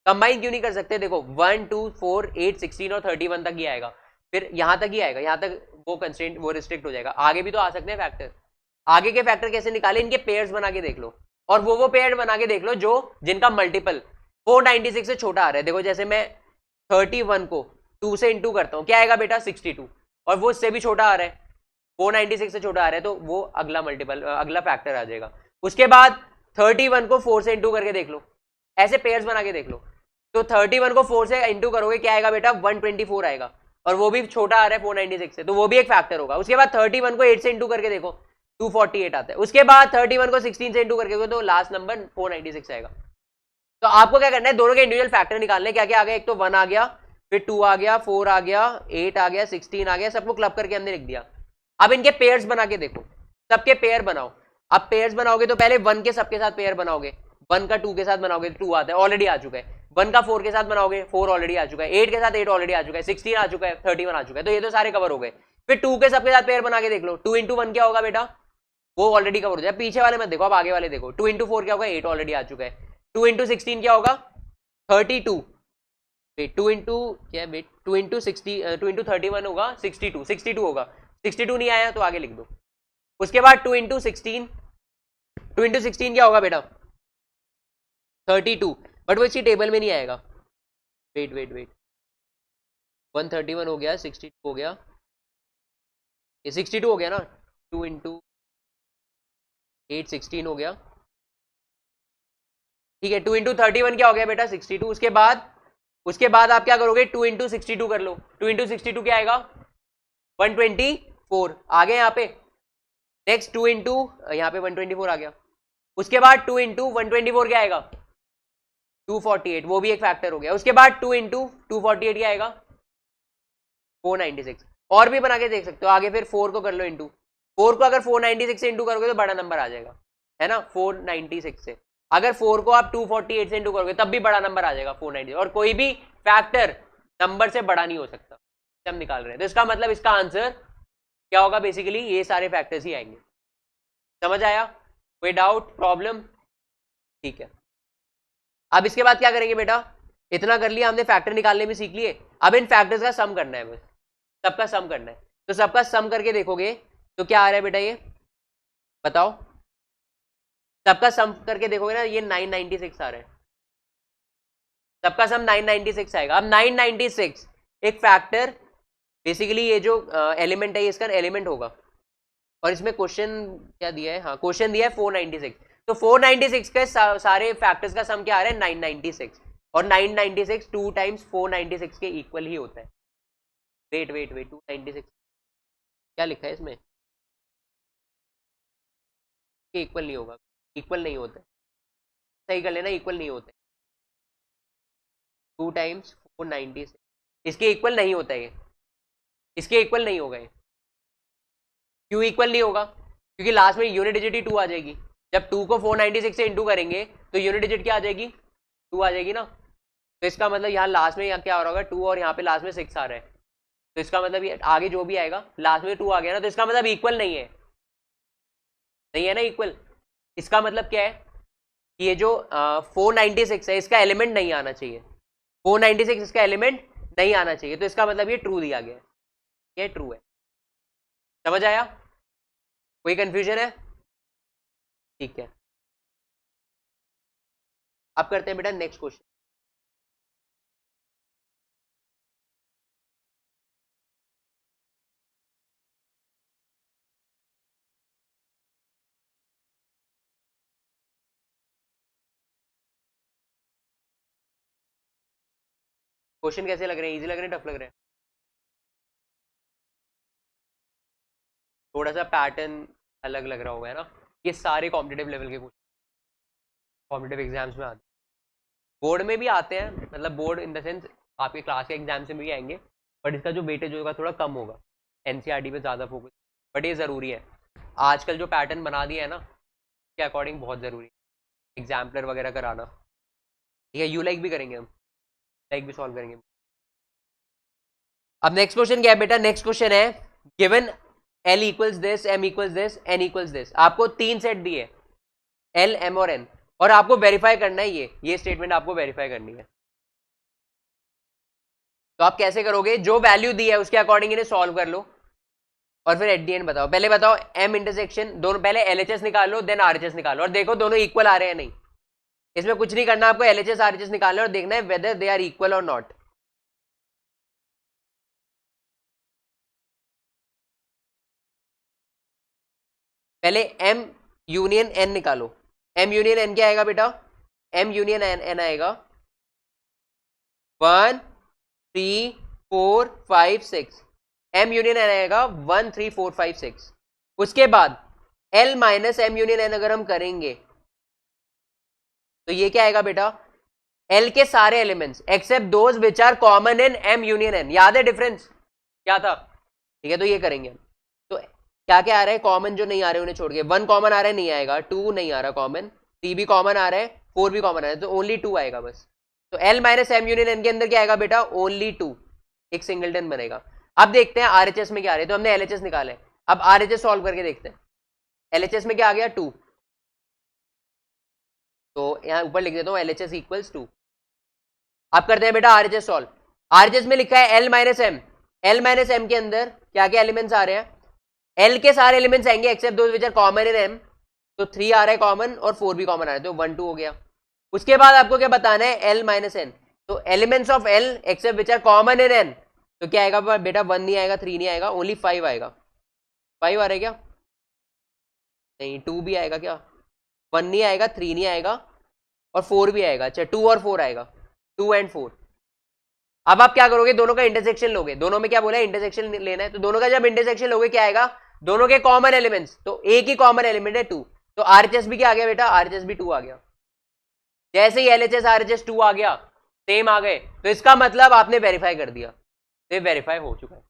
कंबाइन क्यों नहीं कर सकते, देखो 1 2 4 8 16 और 31 तक ही आएगा, फिर यहां तक ही आएगा, यहां तक वो कंस्ट्रेंट, वो रिस्ट्रिक्ट हो जाएगा, आगे भी तो आ सकते हैं फैक्टर। आगे के फैक्टर कैसे निकाले, इनके पेयर्स बना के देख लो, और वो पेयर बना के देख लो जो जिनका मल्टीपल 496 से छोटा आ रहा है। देखो जैसे मैं 31 को 2 से इंटू करता हूं, क्या आएगा बेटा 62, और वो इससे भी छोटा आ रहा है, 496 से छोटा आ रहा है, तो वो अगला मल्टीपल, अगला फैक्टर आ जाएगा। उसके बाद 31 को 4 से इंटू करके देख लो, ऐसे पेयर्स बना के देख लो, तो 31 को 4 से इंटू करोगे क्या आएगा बेटा 124 आएगा, और वो भी छोटा आ रहा है 496 से, तो वो भी एक फैक्टर होगा। उसके बाद 31 को 8 से इंटू करके देखो 248 आता है, उसके बाद 31 को 16 से इंटू करके देखो तो लास्ट नंबर 496 आएगा। तो आपको क्या करना है, दोनों के इंडिविजुअल फैक्टर निकालने, क्या क्या आ गया, एक तो 1 आ गया, फिर 2 आ गया, 4 आ गया, 8 आ गया, 16 आ गया, सबको क्लब करके हमने लिख दिया। अब इनके पेयर्स बना के देखो, सबके पेयर बनाओ। अब पेयर्स बनाओगे तो पहले 1 के सबके साथ पेयर बनाओगे, 1 का 2 के साथ बनाओगे 2 आता है, ऑलरेडी आ चुका है। 1 का 4 के साथ बनाओगे 4 ऑलरेडी आ चुका है, 8 के साथ 8 ऑलरेडी आ चुका है, 16 आ चुका है, 31 आ चुका है, तो ये तो सारे कवर हो गए। फिर 2 के सबके साथ पेयर बना के देख लो, 2 इंटू 1 क्या होगा बेटा, वो ऑलरेडी कवर हो जाए। पीछे वाले मत देखो, अब आगे वाले देखो, 2 इंटू 4 क्या होगा, 8 ऑलरेडी आ चुका है। 2 इंटू 16 क्या होगा 32, वेट 2 इंटू क्या है, वेट 2 इंटू 60, 2 इंटू 31 होगा 62, 62 होगा, 62 नहीं आया तो आगे लिख दो। उसके बाद 2 इंटू 16, 2 इंटू 16 क्या होगा बेटा 32, बट वो इसी टेबल में नहीं आएगा, वेट वेट वेट 131 हो गया, 62 हो गया, ये 62 हो गया ना, 2 इंटू 8 16 हो गया, ठीक है। 2 इंटू 31 क्या हो गया बेटा 62, उसके बाद आप क्या करोगे 2 इंटू 62 कर लो, 2 इंटू 62 क्या आएगा 124 आ गया यहाँ पे। नेक्स्ट 2 इंटू यहाँ पे 124 आ गया, उसके बाद 2 इंटू 124 क्या आएगा 248, वो भी एक फैक्टर हो गया। उसके बाद 2 इंटू 248 क्या आएगा 496, और भी बना के देख सकते हो आगे। फिर 4 को कर लो इंटू, 4 को अगर 496 से इंटू करोगे तो बड़ा नंबर आ जाएगा, है ना 496 से। अगर 4 को आप 248 से इंटू करोगे तब भी बड़ा नंबर आ जाएगा 496, और कोई भी फैक्टर नंबर से बड़ा नहीं हो सकता, हम निकाल रहे हैं। तो इसका मतलब इसका आंसर क्या होगा, बेसिकली ये सारे फैक्टर्स ही आएंगे। समझ आया, कोई डाउट प्रॉब्लम, ठीक है। अब इसके बाद क्या करेंगे बेटा, इतना कर लिया हमने, फैक्टर निकालने भी सीख लिए, अब इन फैक्टर्स का सम करना है, बस सबका सम करना है। तो सबका सम करके देखोगे तो क्या आ रहा है बेटा, ये बताओ, सबका सम करके देखोगे ना, ये 996 आ रहा है, सबका सम 996 आएगा। अब 996 एक फैक्टर, बेसिकली ये जो एलिमेंट है ये इसका एलिमेंट होगा, और इसमें क्वेश्चन क्या दिया है, हाँ क्वेश्चन दिया है 496, तो 496 के सारे फैक्टर्स का सम क्या आ रहा है 996, और 996 2 टाइम्स 496 के इक्वल ही होता है। वेट वेट वेट 296 क्या लिखा है इसमें, इक्वल नहीं होगा, इक्वल नहीं होते, सही कर लेना, इक्वल नहीं होते, 2 टाइम्स 496 इसके इक्वल नहीं होता है, इसके इक्वल नहीं होगा ये। क्यों इक्वल नहीं होगा, क्योंकि लास्ट में यूनिट डिजिट ही 2 आ जाएगी। जब 2 को 496 से इंटू करेंगे तो यूनिट डिजिट क्या आ जाएगी, 2 आ जाएगी ना। तो इसका मतलब यहाँ लास्ट में यहाँ क्या हो रहा होगा, 2, और यहाँ पे लास्ट में 6 आ रहा है, तो इसका मतलब ये आगे जो भी आएगा लास्ट में 2 आ गया ना, तो इसका मतलब इक्वल नहीं है, नहीं है ना इक्वल। इसका मतलब क्या है, ये जो 496 है इसका एलिमेंट नहीं आना चाहिए, 496 इसका एलिमेंट नहीं आना चाहिए, तो इसका मतलब ये ट्रू दिया गया है, ये ट्रू है। समझ आया, कोई कंफ्यूजन है, ठीक है। अब करते हैं बेटा नेक्स्ट क्वेश्चन। क्वेश्चन कैसे लग रहे हैं, इजी लग रहे हैं, टफ लग रहे हैं? थोड़ा सा पैटर्न अलग लग रहा होगा है ना, ये सारे कॉम्पिटिटिव लेवल के क्वेश्चन कॉम्पिटिटिव एग्जाम्स में आते हैं, बोर्ड में भी आते हैं, मतलब बोर्ड इन द सेंस आपके क्लास के एग्जाम से भी आएंगे, बट इसका जो वेटेज होगा थोड़ा कम होगा, एनसीईआरटी पे ज़्यादा फोकस, बट ये ज़रूरी है, आजकल जो पैटर्न बना दिया है ना के अकॉर्डिंग बहुत ज़रूरी है एग्जाम्पलर वगैरह कराना, ठीक है। यू लाइक भी करेंगे हम, लाइक भी सॉल्व करेंगे। अब नेक्स्ट क्वेश्चन क्या है बेटा, नेक्स्ट क्वेश्चन है given L equals this, M equals this, N equals this, आपको 3 सेट दिए L, M और N, और आपको वेरीफाई करना है ये स्टेटमेंट आपको वेरीफाई करनी है। तो आप कैसे करोगे, जो वैल्यू दी है उसके अकॉर्डिंग इन्हें सॉल्व कर लो और फिर एट दी एंड बताओ। पहले बताओ M इंटरसेक्शन, दोनों पहले LHS निकाल लो देन RHS निकालो, और देखो दोनों इक्वल आ रहे हैं नहीं, इसमें कुछ नहीं करना, आपको LHS RHS निकालना और देखना है वेदर दे आर इक्वल और नॉट। पहले M यूनियन N निकालो, M यूनियन N क्या आएगा बेटा, M यूनियन N आएगा 1 3 4 5 6, M यूनियन N आएगा 1 3 4 5 6। उसके बाद L minus M union N अगर हम करेंगे तो ये क्या आएगा बेटा, L के सारे elements except those which are common in M union N, याद है डिफरेंस क्या था, ठीक है। तो ये करेंगे, तो क्या क्या आ रहा है कॉमन, जो नहीं आ रहे उन्हें छोड़ के, 1 कॉमन आ रहा है नहीं आएगा, 2 नहीं आ रहा कॉमन, 3 भी कॉमन आ रहा है, 4 भी कॉमन आ रहा है, तो ओनली 2 आएगा बस। तो L minus M union N के अंदर क्या आएगा बेटा, ओनली 2, एक सिंगलटन बनेगा। अब देखते हैं RHS में क्या आ रहा है, तो हमने LHS निकाला है, अब RHS सॉल्व करके देखते हैं। LHS में क्या आ गया 2, तो यहाँ ऊपर लिख देता हूँ LHS इक्वल्स 2। अब करते हैं बेटा RHS सॉल्व। RHS में लिखा है L minus M, L minus M के अंदर क्या क्या एलिमेंट्स आ रहे हैं, L के सारे एलिमेंट्स आएंगे except those which are common in M, तो 3 आ रहा है कॉमन और 4 भी कॉमन आ रहा है, तो 1 2 हो गया। उसके बाद आपको क्या बताना है L माइनस N, तो elements of L except which are common in N, तो क्या आएगा बेटा 1 नहीं आएगा, 3 नहीं आएगा, ओनली 5 आएगा। 5 आ रहा है क्या, नहीं 2 भी आएगा क्या, 1 नहीं आएगा, 3 नहीं आएगा और 4 भी आएगा, अच्छा 2 और 4 आएगा, 2 एंड 4। अब आप क्या करोगे, दोनों का इंटरसेक्शन लोगे, दोनों में क्या बोला है इंटरसेक्शन लेना है, तो दोनों का जब इंटरसेक्शन लोगे क्या आएगा, दोनों के कॉमन एलिमेंट्स, तो एक ही कॉमन एलिमेंट है 2, तो RHS भी क्या आ गया बेटा, RHS भी 2 आ गया। जैसे ही LHS RHS 2 आ गया सेम आ गए, तो इसका मतलब आपने वेरीफाई कर दिया, तो ये वेरीफाई हो चुका है,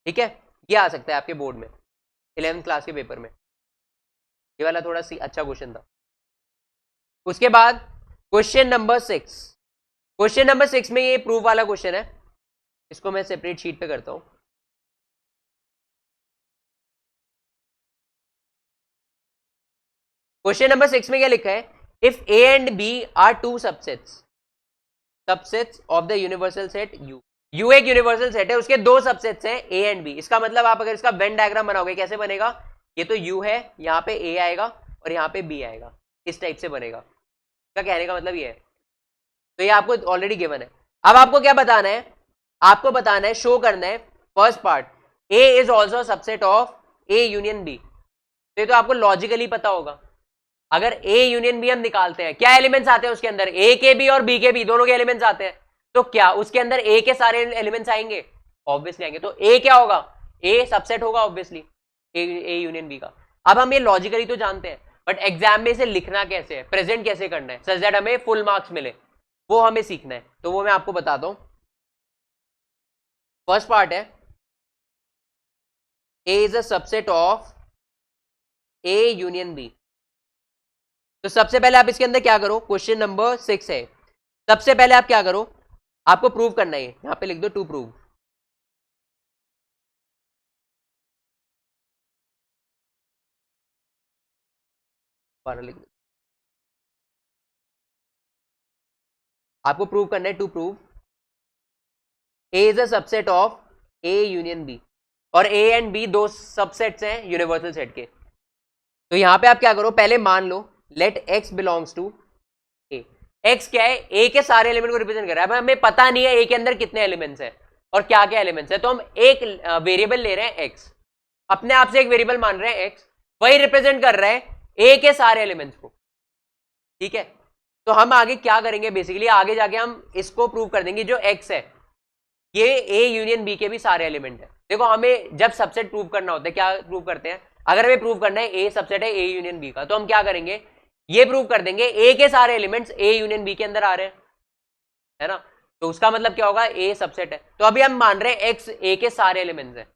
ठीक है। ये आ सकता है आपके बोर्ड में 11th क्लास के पेपर में, ये वाला थोड़ा सी अच्छा क्वेश्चन था। उसके बाद क्वेश्चन नंबर 6, क्वेश्चन नंबर 6 में ये प्रूफ वाला क्वेश्चन है, इसको मैं सेपरेट शीट पे करता हूं। क्वेश्चन नंबर 6 में क्या लिखा है, if A and B are two subsets of the universal set U, U एक यूनिवर्सल सेट है, उसके दो सबसेट्स हैं A एंड B। इसका मतलब आप अगर इसका वेन डायग्राम बनाओगे कैसे बनेगा, ये तो U है, यहाँ पे A आएगा और यहाँ पे B आएगा, इस टाइप से बनेगा। इसका कहने का मतलब ये है, तो ये आपको ऑलरेडी गिवन है। अब आपको क्या बताना है, आपको बताना है, शो करना है first part, A is also subset of A union B, तो ये तो आपको लॉजिकली पता होगा। अगर A यूनियन B हम निकालते हैं, क्या एलिमेंट्स आते हैं उसके अंदर, A के भी और B के भी दोनों के एलिमेंट्स आते हैं, तो क्या उसके अंदर A के सारे एलिमेंट्स आएंगे, ऑब्वियसली आएंगे। तो A क्या होगा, ए सबसेट होगा ऑब्वियसली ए यूनियन बी का। अब हम ये लॉजिकली तो जानते हैं, बट एग्जाम में इसे लिखना कैसे है, प्रेजेंट कैसे करना है सच दैट हमें फुल मार्क्स मिले, वो हमें सीखना है। तो वो मैं आपको बताता हूं। फर्स्ट पार्ट है A is a subset of A union B. तो सबसे पहले आप इसके अंदर क्या करो, क्वेश्चन नंबर 6 है, सबसे पहले आप क्या करो, आपको प्रूव करना है, यहां पे लिख दो टू प्रूव। लिख दो, आपको प्रूव करना है to prove A is a subset of A union B, और ए एंड बी दो सबसेट्स हैं यूनिवर्सल सेट के। तो यहां पे आप क्या करो, पहले मान लो let X belongs to A. X क्या है, ए के सारे एलिमेंट को रिप्रेजेंट कर रहा है। अब हमें पता नहीं है ए के अंदर कितने एलिमेंट्स हैं और क्या क्या एलिमेंट्स है, तो हम एक वेरिएबल ले रहे हैं एक्स, अपने आप से एक वेरिएबल मान रहे हैं एक्स, वही रिप्रेजेंट कर रहा है ए के सारे एलिमेंट्स को। ठीक है, तो हम आगे क्या करेंगे, बेसिकली आगे जाके हम इसको प्रूव कर देंगे, जो एक्स है ये ए यूनियन बी के भी सारे एलिमेंट है। देखो हमें जब सबसेट प्रूव करना होता है, क्या प्रूव करते हैं, अगर हमें प्रूव करना है ए सबसेट है ए यूनियन बी का, तो हम क्या करेंगे, ये प्रूव कर देंगे ए के सारे एलिमेंट्स ए यूनियन बी के अंदर आ रहे हैं, है ना। तो उसका मतलब क्या होगा, ए सबसेट है। तो अभी हम मान रहे हैं एक्स ए के सारे एलिमेंट्स है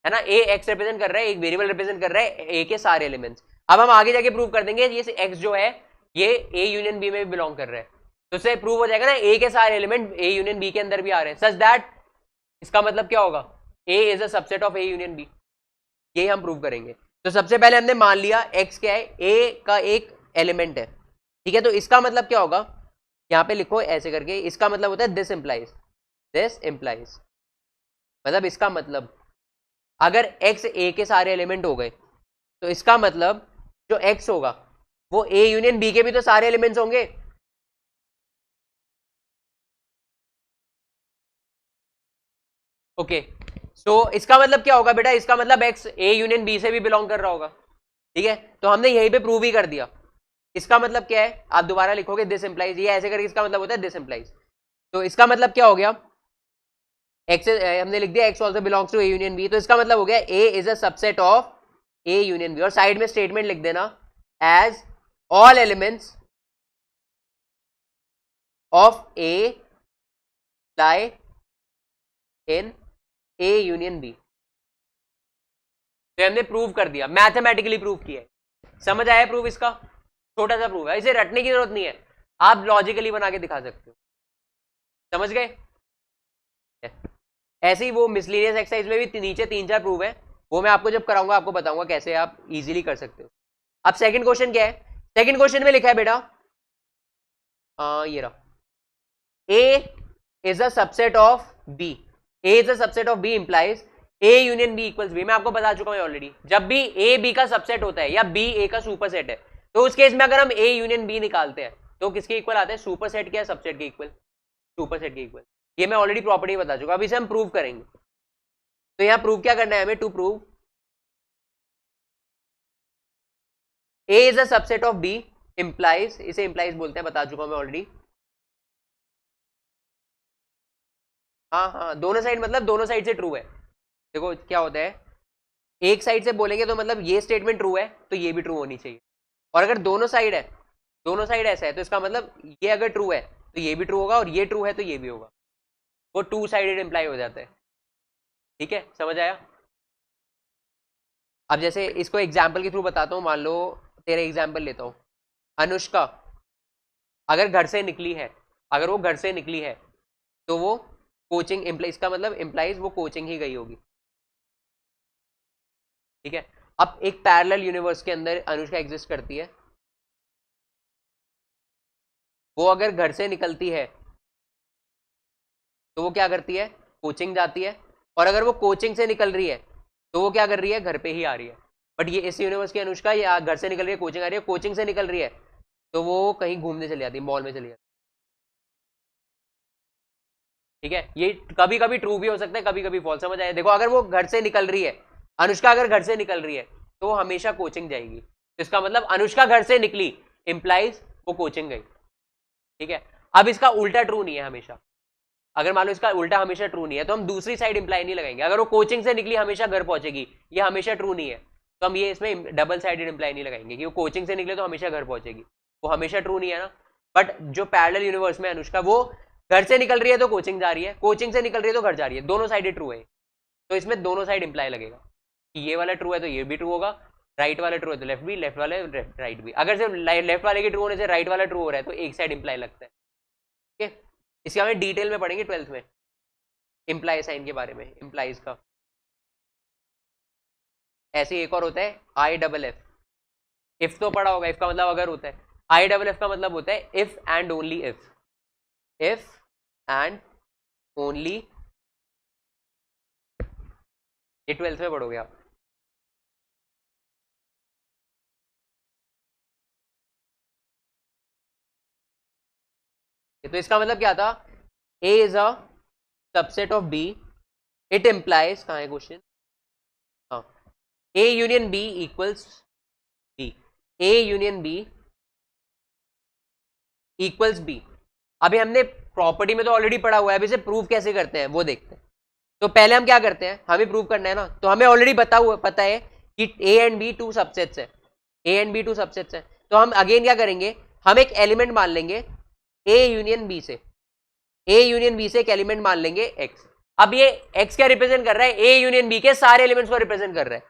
ना, ए एक्स रिप्रेजेंट कर रहा है, एक वेरिएबल रिप्रेजेंट कर रहा है ए के सारे एलिमेंट्स। अब हम आगे जाके प्रूव कर देंगे ये एक्स जो है ये ए यूनियन बी में भी बिलोंग कर रहा है, तो उससे प्रूव हो जाएगा ना ए के सारे एलिमेंट ए यूनियन बी के अंदर भी आ रहे हैं, सच दैट इसका मतलब क्या होगा, A is a subset of A union B. यही हम प्रूव करेंगे। तो सबसे पहले हमने मान लिया एक्स क्या है, ए का एक एलिमेंट है, ठीक है। तो इसका मतलब क्या होगा, यहां पे लिखो ऐसे करके, इसका मतलब होता है दिस इंप्लाइज, मतलब इसका मतलब अगर एक्स ए के सारे एलिमेंट हो गए तो इसका मतलब जो एक्स होगा वो ए यूनियन बी के भी तो सारे एलिमेंट्स होंगे। ओके, सो इसका मतलब क्या होगा बेटा, इसका मतलब एक्स ए यूनियन बी से भी बिलोंग कर रहा होगा। ठीक है, तो हमने यहीं पे प्रूव ही कर दिया। इसका मतलब क्या है, आप दोबारा लिखोगे दिस इंप्लाइज, ये ऐसे करके इसका मतलब होता है दिस इंप्लाइज। तो इसका मतलब क्या हो गया, एक्स हमने लिख दिया X also belongs to A union B, तो इसका मतलब हो गया A is a subset of A union B. और साइड में स्टेटमेंट लिख देना as all elements of A lie in A union B. तो हमने प्रूव कर दिया, मैथमेटिकली प्रूव किया है। समझ आया प्रूव, इसका छोटा सा प्रूव है, इसे रटने की जरूरत नहीं है, आप लॉजिकली बना के दिखा सकते हो। समझ गए। ऐसे ही वो मिसलीनियस एक्सरसाइज में भी नीचे 3-4 प्रूव है, वो मैं आपको जब कराऊंगा आपको बताऊंगा कैसे आप इजीली कर सकते हो। अब सेकंड क्वेश्चन क्या है, सेकंड क्वेश्चन में लिखा है बेटा ये रहा, A is a subset of B, A is a subset of B implies A union B equals B. मैं आपको बता चुका हूं ऑलरेडी, जब भी ए बी का सबसेट होता है या बी ए का सुपर सेट है, तो उस केस में अगर हम ए यूनियन बी निकालते हैं तो किसके इक्वल आते हैं, सुपर सेट के या सबसेट के इक्वल, सुपर सेट के इक्वल। ये मैं ऑलरेडी प्रॉपर्टी बता चुका, अब इसे हम प्रूव करेंगे। तो यहां प्रूव क्या करना है हमें, to prove A is a subset of B implies, इसे इंप्लाइज बोलते हैं, बता चुका हूं मैं ऑलरेडी। हाँ हाँ, दोनों साइड मतलब दोनों साइड से ट्रू है। देखो क्या होता है, एक साइड से बोलेंगे तो मतलब ये स्टेटमेंट ट्रू है तो ये भी ट्रू होनी चाहिए, और अगर दोनों साइड है, दोनों साइड ऐसा है तो इसका मतलब ये अगर ट्रू है तो ये भी ट्रू होगा, और ये ट्रू है तो ये भी होगा, वो टू साइडेड इंप्लाई हो जाता है। ठीक है, समझ आया। अब जैसे इसको एग्जाम्पल के थ्रू बताता हूँ, मान लो तेरा एग्जाम्पल लेता हूँ, अनुष्का अगर घर से निकली है, अगर वो घर से निकली है तो वो कोचिंग इम्प्लाइज, का मतलब इम्प्लाइज वो कोचिंग ही गई होगी। ठीक है, अब एक पैरेलल यूनिवर्स के अंदर अनुष्का एग्जिस्ट करती है, वो अगर घर से निकलती है तो वो क्या करती है, कोचिंग जाती है, और अगर वो कोचिंग से निकल रही है तो वो क्या कर रही है, घर पे ही आ रही है। बट ये इस यूनिवर्स की अनुष्का या घर से निकल रही है, कोचिंग आ रही है, कोचिंग से निकल रही है तो वो कहीं घूमने चली जाती है, मॉल में चली जाती है। ठीक है, ये कभी कभी ट्रू भी हो सकता है, कभी कभी फॉल्स। समझ आया। देखो अगर वो घर से निकल रही है, अनुष्का अगर घर से निकल रही है तो वो हमेशा कोचिंग जाएगी, तो इसका मतलब अनुष्का घर से निकली इंप्लाइज वो कोचिंग गई। ठीक है, अब इसका उल्टा ट्रू नहीं है हमेशा, अगर मान लो इसका उल्टा हमेशा ट्रू नहीं है तो हम दूसरी साइड इंप्लाई नहीं लगाएंगे। अगर वो कोचिंग से निकली हमेशा घर पहुंचेगी, ये हमेशा ट्रू नहीं है, तो हम ये इसमें डबल साइडेड इंप्लाई नहीं लगाएंगे कि वो कोचिंग से निकले तो हमेशा घर पहुंचेगी, वो हमेशा ट्रू नहीं है ना। बट जो पैरेलल यूनिवर्स में अनुष्का वो घर से निकल रही है तो कोचिंग जा रही है, कोचिंग से निकल रही है तो घर जा रही है, दोनों साइड ट्रू है, तो इसमें दोनों साइड इंप्लाई लगेगा कि ये वाला ट्रू है तो ये भी ट्रू होगा, राइट वाला ट्रू है तो लेफ्ट भी, लेफ्ट वाले राइट भी। अगर सिर्फ लेफ्ट वाले के ट्रू होने से राइट वाला ट्रू हो रहा है तो एक साइड इंप्लाई लगता है। ठीक है, इसके हमें डिटेल में पढ़ेंगे 12th में इंप्लाई साइन के बारे में, इंप्लाइज का। ऐसे एक और होता है आई डबल एफ, इफ तो पढ़ा होगा, इफ का मतलब अगर होता है, आई डबल एफ का मतलब होता है if and only if, if and only, ये 12th में पढ़ोगे आप। तो इसका मतलब क्या था, A is a subset of B, it implies, कहाँ है क्वेश्चन, हाँ, A union B equals B, A union B equals B। अभी हमने प्रॉपर्टी में तो ऑलरेडी पढ़ा हुआ है, अभी इसे प्रूव कैसे करते हैं वो देखते हैं। तो पहले हम क्या करते हैं, हमें प्रूव करना है ना, तो हमें ऑलरेडी पता है कि A and B two subsets है, A and B two subsets है, तो हम अगेन क्या करेंगे, हम एक एलिमेंट मान लेंगे A यूनियन B से, A यूनियन B से एक एलिमेंट मान लेंगे X। अब ये X क्या रिप्रेजेंट कर रहा है, A यूनियन B के सारे एलिमेंट्स को रिप्रेजेंट कर रहा है,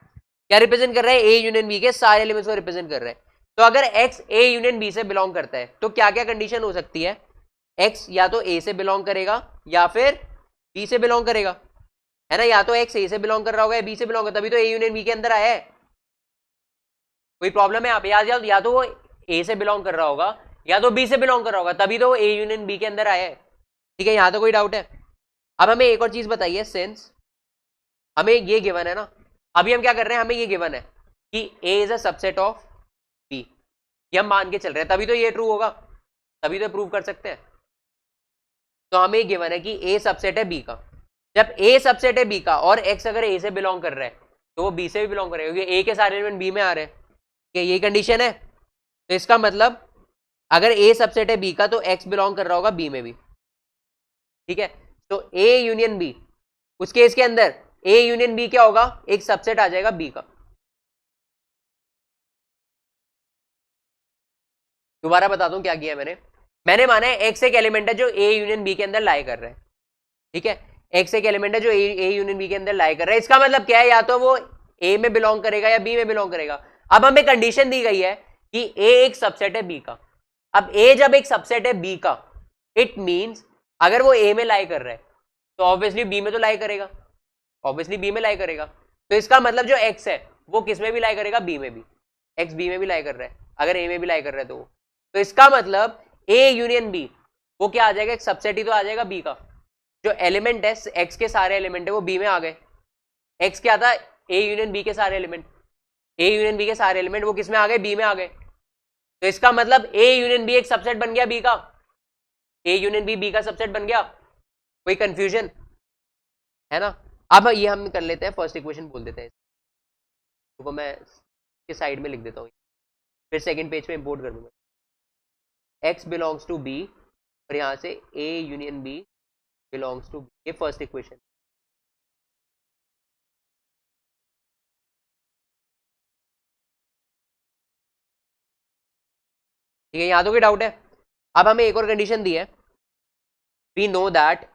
क्या रिप्रेजेंट कर रहा है, A यूनियन B के सारे एलिमेंट्स को रिप्रेजेंट कर रहा है। तो अगर X A यूनियन B से बिलोंग करता है तो क्या क्या कंडीशन हो सकती है, X या तो A से बिलोंग करेगा या फिर B से बिलोंग करेगा, है ना, या तो X A से बिलोंग कर रहा होगा या B से बिलोंग कर, तभी तो A यूनियन B के अंदर आया है। कोई प्रॉब्लम है, आप याद या तो वो A से बिलोंग कर रहा होगा या तो B से बिलोंग कर रहा होगा, तभी तो A यूनियन B के अंदर आया है। ठीक है, यहां तो कोई डाउट है। अब हमें एक और चीज बताइए, सिंस हमें ये गिवन है ना, अभी हम क्या कर रहे हैं, हमें ये गिवन है कि A is a subset of B, ये हम मान के चल रहे हैं, तभी तो ये ट्रू होगा, तभी तो प्रूव कर सकते हैं। तो हमें गिवन है कि A सबसेट है B का, जब A सबसेट है B का और X अगर A से बिलोंग कर रहा है तो वो B से भी बिलोंग करेगा, क्योंकि A के सारे एलिमेंट B में आ रहे हैं, कि यही कंडीशन है। तो इसका मतलब अगर A सबसेट है B का तो X बिलोंग कर रहा होगा B में भी। ठीक है, तो A यूनियन B, उस केस के अंदर A यूनियन B क्या होगा, एक सबसेट आ जाएगा B का। दोबारा बताता हूं क्या किया मैंने माना है X एक एलिमेंट है जो A यूनियन B के अंदर लाई कर रहा है। ठीक है, X एक एलिमेंट है जो A यूनियन B के अंदर लाई कर रहा है, इसका मतलब क्या है, या तो वो A में बिलोंग करेगा या B में बिलोंग करेगा। अब हमें कंडीशन दी गई है कि A एक सबसेट है B का। अब A जब एक सबसेट है B का, इट मींस अगर वो A में लाई कर रहा है तो ऑब्वियसली B में तो लाई करेगा, ऑब्वियसली B में लाई करेगा। तो इसका मतलब जो X है वो किस में भी लाई करेगा, B में भी। X B में भी लाई कर रहा है, अगर A में भी लाई कर रहा है तो इसका मतलब A यूनियन B वो क्या आ जाएगा, एक सबसेट ही तो आ जाएगा B का। जो एलिमेंट है X के सारे एलिमेंट है वो B में आ गए। X क्या था, A यूनियन B के सारे एलिमेंट, A यूनियन B के सारे एलिमेंट वो किस में आ गए, B में आ गए। तो इसका मतलब A यूनियन B एक सबसेट बन गया B का, A यूनियन B का सबसेट बन गया। कोई कंफ्यूजन है ना। अब ये हम कर लेते हैं, फर्स्ट इक्वेशन बोल देते हैं, तो मैं के साइड में लिख देता हूँ, फिर सेकंड पेज पे इंपोर्ट कर दूंगा। X बिलोंग्स टू B और यहां से A union B belongs to B, ये फर्स्ट इक्वेशन। ठीक है, यहां तो कोई डाउट है। अब हमें एक और कंडीशन दी है, वी नो दैट,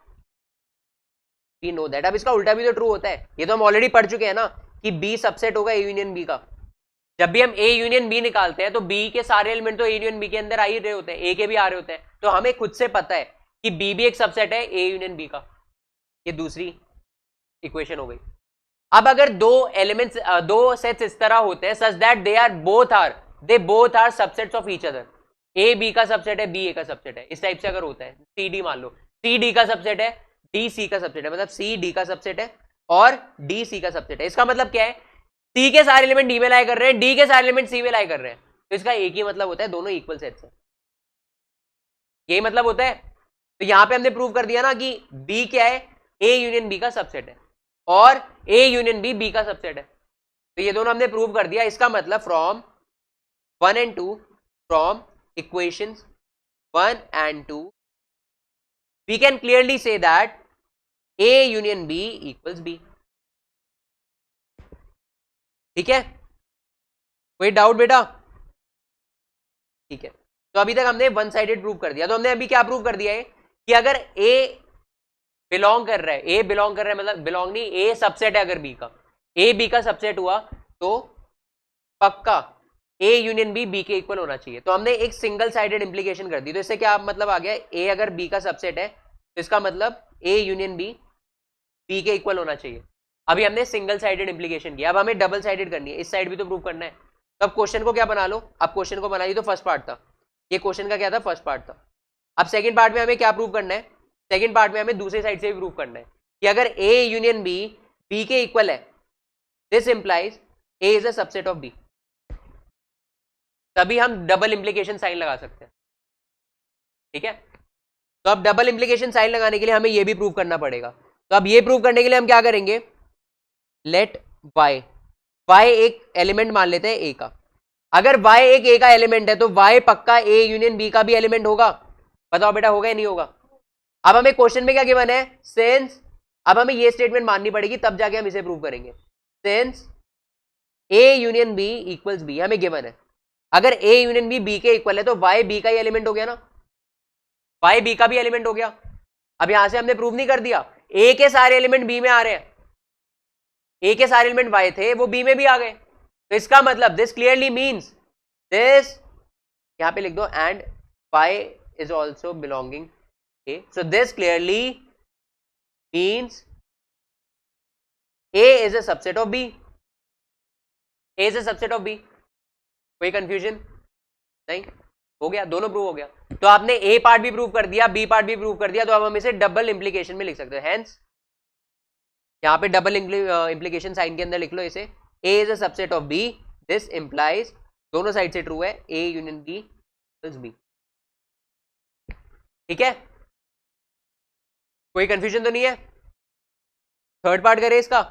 अब इसका उल्टा भी तो ट्रू होता है, ये तो हम ऑलरेडी पढ़ चुके हैं ना कि B सबसेट होगा A यूनियन B का। जब भी हम A यूनियन B निकालते हैं तो B के सारे एलिमेंट तो A यूनियन B के अंदर आ ही रहे होते हैं, A के भी आ रहे होते हैं, तो हमें खुद से पता है कि B भी एक सबसेट है A यूनियन B का। ये दूसरी इक्वेशन हो गई। अब अगर दो एलिमेंट्स, दो सेट्स इस तरह होते हैं such that they both are subsets of each other, A B का सबसेट है B A का सबसेट है, इस टाइप से अगर होता है, C D मान लो, C D का सबसेट है D C का सबसेट है, मतलब C D का सबसेट है और D C का सबसेट है। इसका मतलब क्या है, C के सारे एलिमेंट D में लाई कर रहे हैं, D के सारे एलिमेंट C में लाई कर रहे हैं, तो इसका एक ही मतलब होता है, दोनों इक्वल सेट्स है, यही मतलब होता है। तो यहां पे हमने प्रूव कर दिया ना कि B क्या है, A यूनियन B का सबसेट है और A यूनियन B का सबसेट है, तो ये दोनों हमने प्रूव कर दिया। इसका मतलब from 1 and 2, from equations 1 and 2 we can clearly see that A union B equals B. ठीक है, कोई डाउट बेटा? ठीक है, तो अभी तक हमने वन साइडेड प्रूव कर दिया। तो हमने अभी क्या प्रूव कर दिया है कि अगर ए बिलोंग कर रहा है, ए बिलोंग कर रहा है मतलब बिलोंग नहीं, ए सबसेट है अगर बी का, ए बी का सबसेट हुआ तो पक्का ए यूनियन बी बी के इक्वल होना चाहिए। तो हमने एक सिंगल साइडेड इंप्लीकेशन कर दी। तो इससे क्या मतलब आ गया, ए अगर बी का सबसेट है तो इसका मतलब ए यूनियन बी बी के इक्वल होना चाहिए। अभी हमने सिंगल साइडेड इंप्लीकेशन किया, अब हमें डबल साइडेड करनी है, इस साइड भी तो प्रूव करना है। तो अब क्वेश्चन को क्या बना लो, अब क्वेश्चन को बना ली तो फर्स्ट पार्ट था, ये क्वेश्चन का क्या था, फर्स्ट पार्ट था। अब सेकंड पार्ट में हमें क्या प्रूव करना है, सेकंड पार्ट में हमें दूसरे साइड से भी प्रूव करना है कि अगर ए यूनियन बी बी के इक्वल है, this implies A is a subset of B. तभी हम डबल इंप्लीकेशन साइन लगा सकते हैं। ठीक है, तो अब डबल इंप्लीकेशन साइन लगाने के लिए हमें यह भी प्रूव करना पड़ेगा। तो अब ये प्रूव करने के लिए हम क्या करेंगे, लेट वाई, वाई एक एलिमेंट मान लेते हैं ए का। अगर वाई एक ए का एलिमेंट है तो वाई पक्का ए यूनियन बी का भी एलिमेंट होगा। बताओ बेटा, होगा या नहीं होगा? अब हमें क्वेश्चन में क्या गिवन है, सिंस, अब हमें ये स्टेटमेंट माननी पड़ेगी तब जाके हम इसे प्रूव करेंगे। Since A union B equals B, हमें गिवन है अगर ए यूनियन बी बी के इक्वल है तो वाई बी का ही एलिमेंट हो गया ना, वाई बी का भी एलिमेंट हो गया। अब यहां से हमने प्रूव नहीं कर दिया, ए के सारे एलिमेंट बी में आ रहे हैं, ए के सारे एलिमेंट वाई थे वो बी में भी आ गए। तो इसका मतलब दिस क्लियरली मीन्स दिस, यहां पे लिख दो and y is also belonging A. So this clearly means A is a subset of B, A is a subset of B. कोई कंफ्यूजन नहीं? हो गया, दोनों प्रूव हो गया। तो आपने ए पार्ट भी प्रूव कर दिया, बी पार्ट भी प्रूव कर दिया, तो अब हम इसे डबल इंप्लीकेशन में लिख सकते हैं। हेंस यहां पे डबल इंप्लीकेशन साइन के अंदर लिख लो इसे, A is a subset of B, this implies, दोनों साइड से ट्रू है, A union B is B. ठीक है, कोई कंफ्यूजन तो नहीं है? थर्ड पार्ट करें इसका?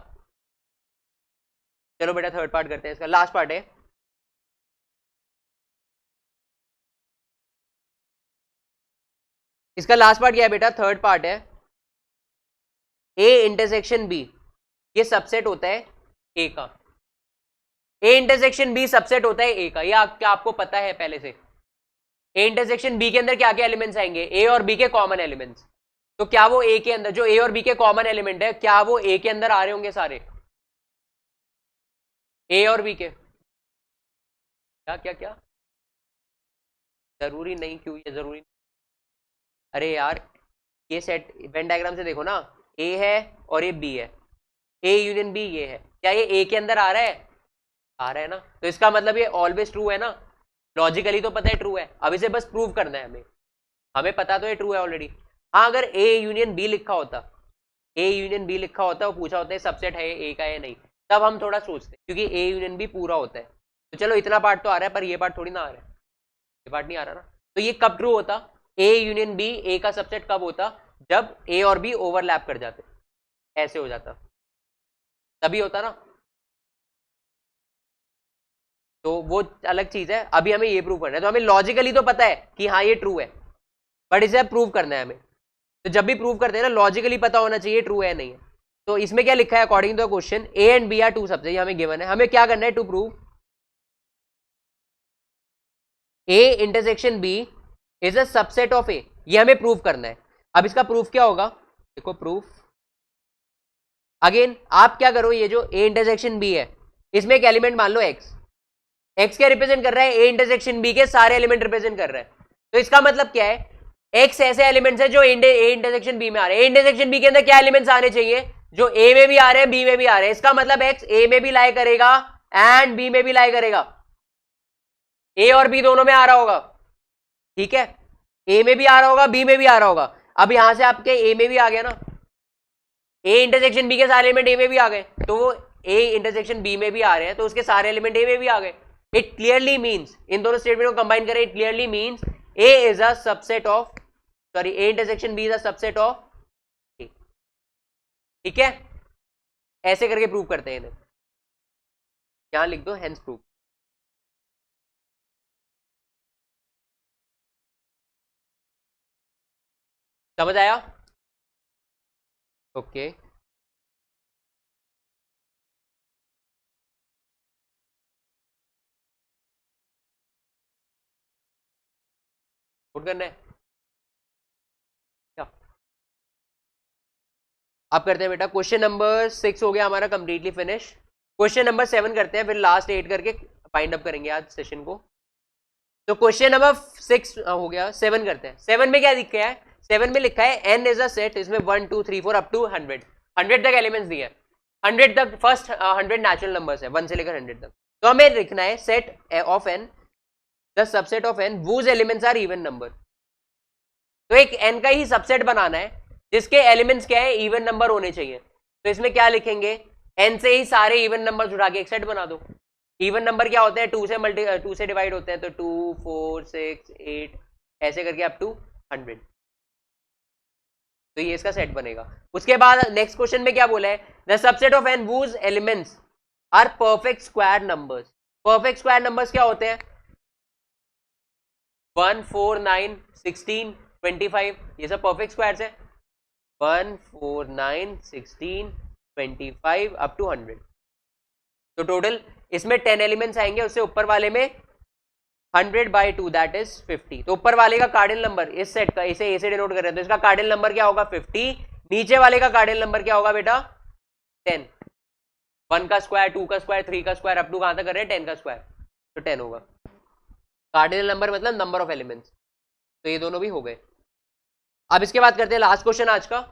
चलो बेटा थर्ड पार्ट करते हैं इसका, लास्ट पार्ट है। इसका लास्ट पार्ट क्या है बेटा, थर्ड पार्ट है, ए इंटरसेक्शन बी ये सबसेट होता है ए का, ए इंटरसेक्शन बी सबसेट होता है ए का, ये क्या आपको पता है पहले से? ए इंटरसेक्शन बी के अंदर क्या क्या एलिमेंट्स आएंगे, ए और बी के कॉमन एलिमेंट्स। तो क्या वो ए के अंदर जो ए और बी के कॉमन एलिमेंट है, क्या वो ए के अंदर आ रहे होंगे सारे, ए और बी के? क्या क्या क्या? जरूरी नहीं, क्यों ये जरूरी नहीं? अरे यार ये सेट वेन डायग्राम से देखो ना, ए है और ये बी है, ए यूनियन बी ये है, क्या ये ए के अंदर आ रहा है? आ रहा है ना, तो इसका मतलब ये ऑलवेज ट्रू है ना, लॉजिकली तो पता है ट्रू है। अब इसे बस प्रूव करना है हमें, हमें पता तो ये ट्रू है ऑलरेडी। हाँ अगर ए यूनियन बी लिखा होता, ए यूनियन बी लिखा होता और पूछा होता है सबसेट है ए का या नहीं, तब हम थोड़ा सोचते, क्योंकि ए यूनियन बी पूरा होता है। तो चलो इतना पार्ट तो आ रहा है, पर ये पार्ट थोड़ी ना आ रहा है, ये पार्ट नहीं आ रहा ना। तो ये कब ट्रू होता, ए यूनियन बी ए का सबसेट कब होता, जब ए और बी ओवरलैप कर जाते, ऐसे हो जाता, तभी होता ना। तो वो अलग चीज है, अभी हमें ये प्रूव करना है। तो हमें लॉजिकली तो पता है कि हाँ ये ट्रू है, बट इसे प्रूव करना है हमें। तो जब भी प्रूव करते हैं ना, लॉजिकली पता होना चाहिए ट्रू है नहीं है। तो इसमें क्या लिखा है, according to the question A and B are two subset, हमें गिवन है, हमें क्या करना है, to prove A intersection B is a subset of A, ये हमें प्रूव करना है। अब इसका प्रूफ क्या होगा, देखो प्रूफ, अगेन आप क्या करो, ये जो ए इंटरसेक्शन बी है इसमें एक एलिमेंट मान लो एक्स, एक्स क्या रिप्रेजेंट कर रहा है, ए इंटरसेक्शन बी के सारे एलिमेंट रिप्रेजेंट कर रहा है। तो इसका मतलब क्या है, एक्स ऐसे एलिमेंट्स है जो ए इंटरसेक्शन बी में आ रहे हैं, ए इंटरसेक्शन बी के अंदर क्या एलिमेंट्स आने चाहिए, जो ए में भी आ रहे हैं बी में भी आ रहे हैं। इसका मतलब एक्स ए में भी लाई करेगा एंड बी में भी लाई करेगा, ए और बी दोनों में आ रहा होगा। ठीक है, ए में भी आ रहा होगा बी में भी आ रहा होगा। अब यहां से आपके ए में भी आ गया ना, ए इंटरसेक्शन बी के सारे एलिमेंट ए में भी आ गए, तो वो ए इंटरसेक्शन बी में भी आ रहे हैं तो उसके सारे एलिमेंट ए में भी आ गए। इट क्लियरली मीन्स, इन दोनों स्टेटमेंट को कंबाइन करें, it clearly means A is a subset of, sorry A intersection B is a subset of A. ठीक है, ऐसे करके प्रूव करते हैं इन्हें, यहां लिख दो हेंस प्रूव। समझ आया? ओके नोट करना है क्या? अब करते हैं बेटा क्वेश्चन नंबर 6 हो गया हमारा कंप्लीटली फिनिश। क्वेश्चन नंबर 7 करते हैं, फिर लास्ट 8 करके फाइंड अप करेंगे आज सेशन को। तो क्वेश्चन नंबर 6 हो गया, 7 करते हैं। 7 में क्या लिखा है? 7 में लिखा है एन इज अ सेट, इसमें 1 2 3 4 अप टू 100 तक एलिमेंट्स दिए हैं। 100 तक फर्स्ट 100 नेचुरल नंबर्स है, 1 से लेकर 100 तक। तो हमें लिखना है set of N, the subset of N whose elements are even number. तो एक एन का ही सबसेट बनाना है जिसके एलिमेंट्स क्या है, इवन नंबर होने चाहिए। तो इसमें क्या लिखेंगे, एन से ही सारे इवन नंबर उठा के एक सेट बना दो। इवन नंबर क्या होते हैं, 2 से डिवाइड होते हैं, तो 2 4 6 8 ऐसे करके अप टू 100। तो ये इसका सेट बनेगा। उसके बाद नेक्स्ट क्वेश्चन में क्या बोला है, the subset of N whose elements are perfect square numbers. Perfect square numbers क्या होते हैं, 1 4 9 16 25, ये सब परफेक्ट स्क्वायर्स है। 1 4 9 16 25 अप टू 100। तो टोटल इसमें 10 एलिमेंट्स आएंगे, उससे ऊपर वाले में 100/2 दैट इज 50। तो ऊपर वाले का कार्डिनल नंबर इस सेट का, इसे ए से डिनोट कर रहे हैं, तो इसका कार्डिनल नंबर क्या होगा 50। नीचे वाले का कार्डिनल नंबर क्या होगा बेटा 10। 1 का स्क्वायर, 2 का स्क्वायर, 3 का स्क्वायर, अप टू कहां तक कर रहे हैं 10 का स्क्वायर, तो 10 होगा। कार्डिनल नंबर मतलब नंबर ऑफ एलिमेंट्स। तो ये दोनों भी हो गए। अब इसके बाद करते हैं लास्ट क्वेश्चन आज का।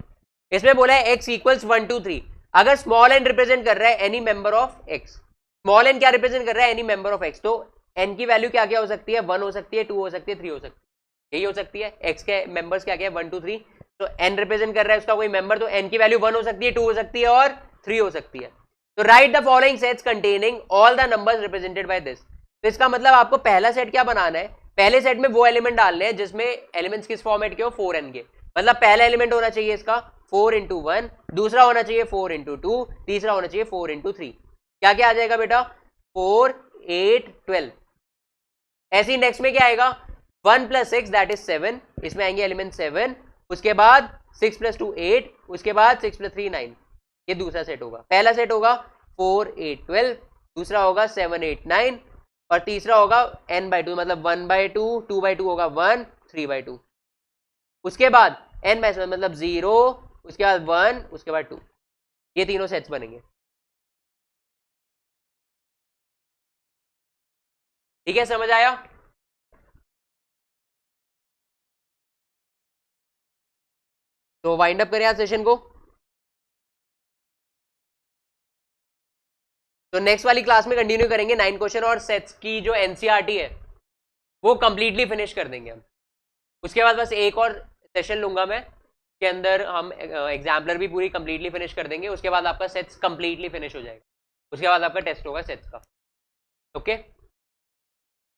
इसमें बोला है x इक्वल्स 1 2 3। अगर स्मॉल एन रिप्रेजेंट कर रहा है any member of x, small n क्या रिप्रेजेंट कर रहा है, एनी मेंबर ऑफ x, तो n की वैल्यू क्या क्या हो सकती है, 1 हो सकती है, 2 हो सकती है, 3 हो सकती है, यही हो सकती है। x के मेंबर्स क्या क्या है 1 2 3, तो n रिप्रेजेंट कर रहा है उसका कोई मेंबर, तो n की वैल्यू 1 हो सकती है, 2 हो सकती है और 3 हो सकती है। तो right the following sets containing all the numbers represented by this. तो इसका मतलब आपको पहला सेट क्या बनाना है, पहले सेट में वो एलिमेंट डालने हैं जिसमें एलिमेंट्स किस फॉर्मेट के हो, 4n के। मतलब पहला एलिमेंट होना चाहिए इसका 4 into 1, दूसरा होना चाहिए 4 into 2, तीसरा होना चाहिए 4 into 3। क्या क्या आ जाएगा बेटा 4 8 12। ऐसे ही नेक्स्ट में क्या आएगा 1 + 6 दैट इज 7, इसमें आएंगे एलिमेंट 7। उसके बाद 6 + 2 8, उसके बाद 6 + 3 9। ये दूसरा सेट होगा। पहला सेट होगा 4 8 12, दूसरा होगा 7 8 9 और तीसरा होगा n/2 मतलब 1/2, 2/2 होगा 1, 3/2। उसके बाद n/7 मतलब 0, उसके बाद 1, उसके बाद 2। ये तीनों सेट्स बनेंगे। ठीक है, समझ आया? तो वाइंड अप करें आज सेशन को। तो नेक्स्ट वाली क्लास में कंटिन्यू करेंगे 9 क्वेश्चन और सेट्स की जो एनसीईआरटी है वो कंप्लीटली फिनिश कर देंगे हम। उसके बाद बस एक और सेशन लूंगा मैं, के अंदर हम एग्जाम्पलर भी पूरी कंप्लीटली फिनिश कर देंगे। उसके बाद आपका सेट्स कंप्लीटली फिनिश हो जाएगा। उसके बाद आपका टेस्ट होगा सेट्स का। ओके।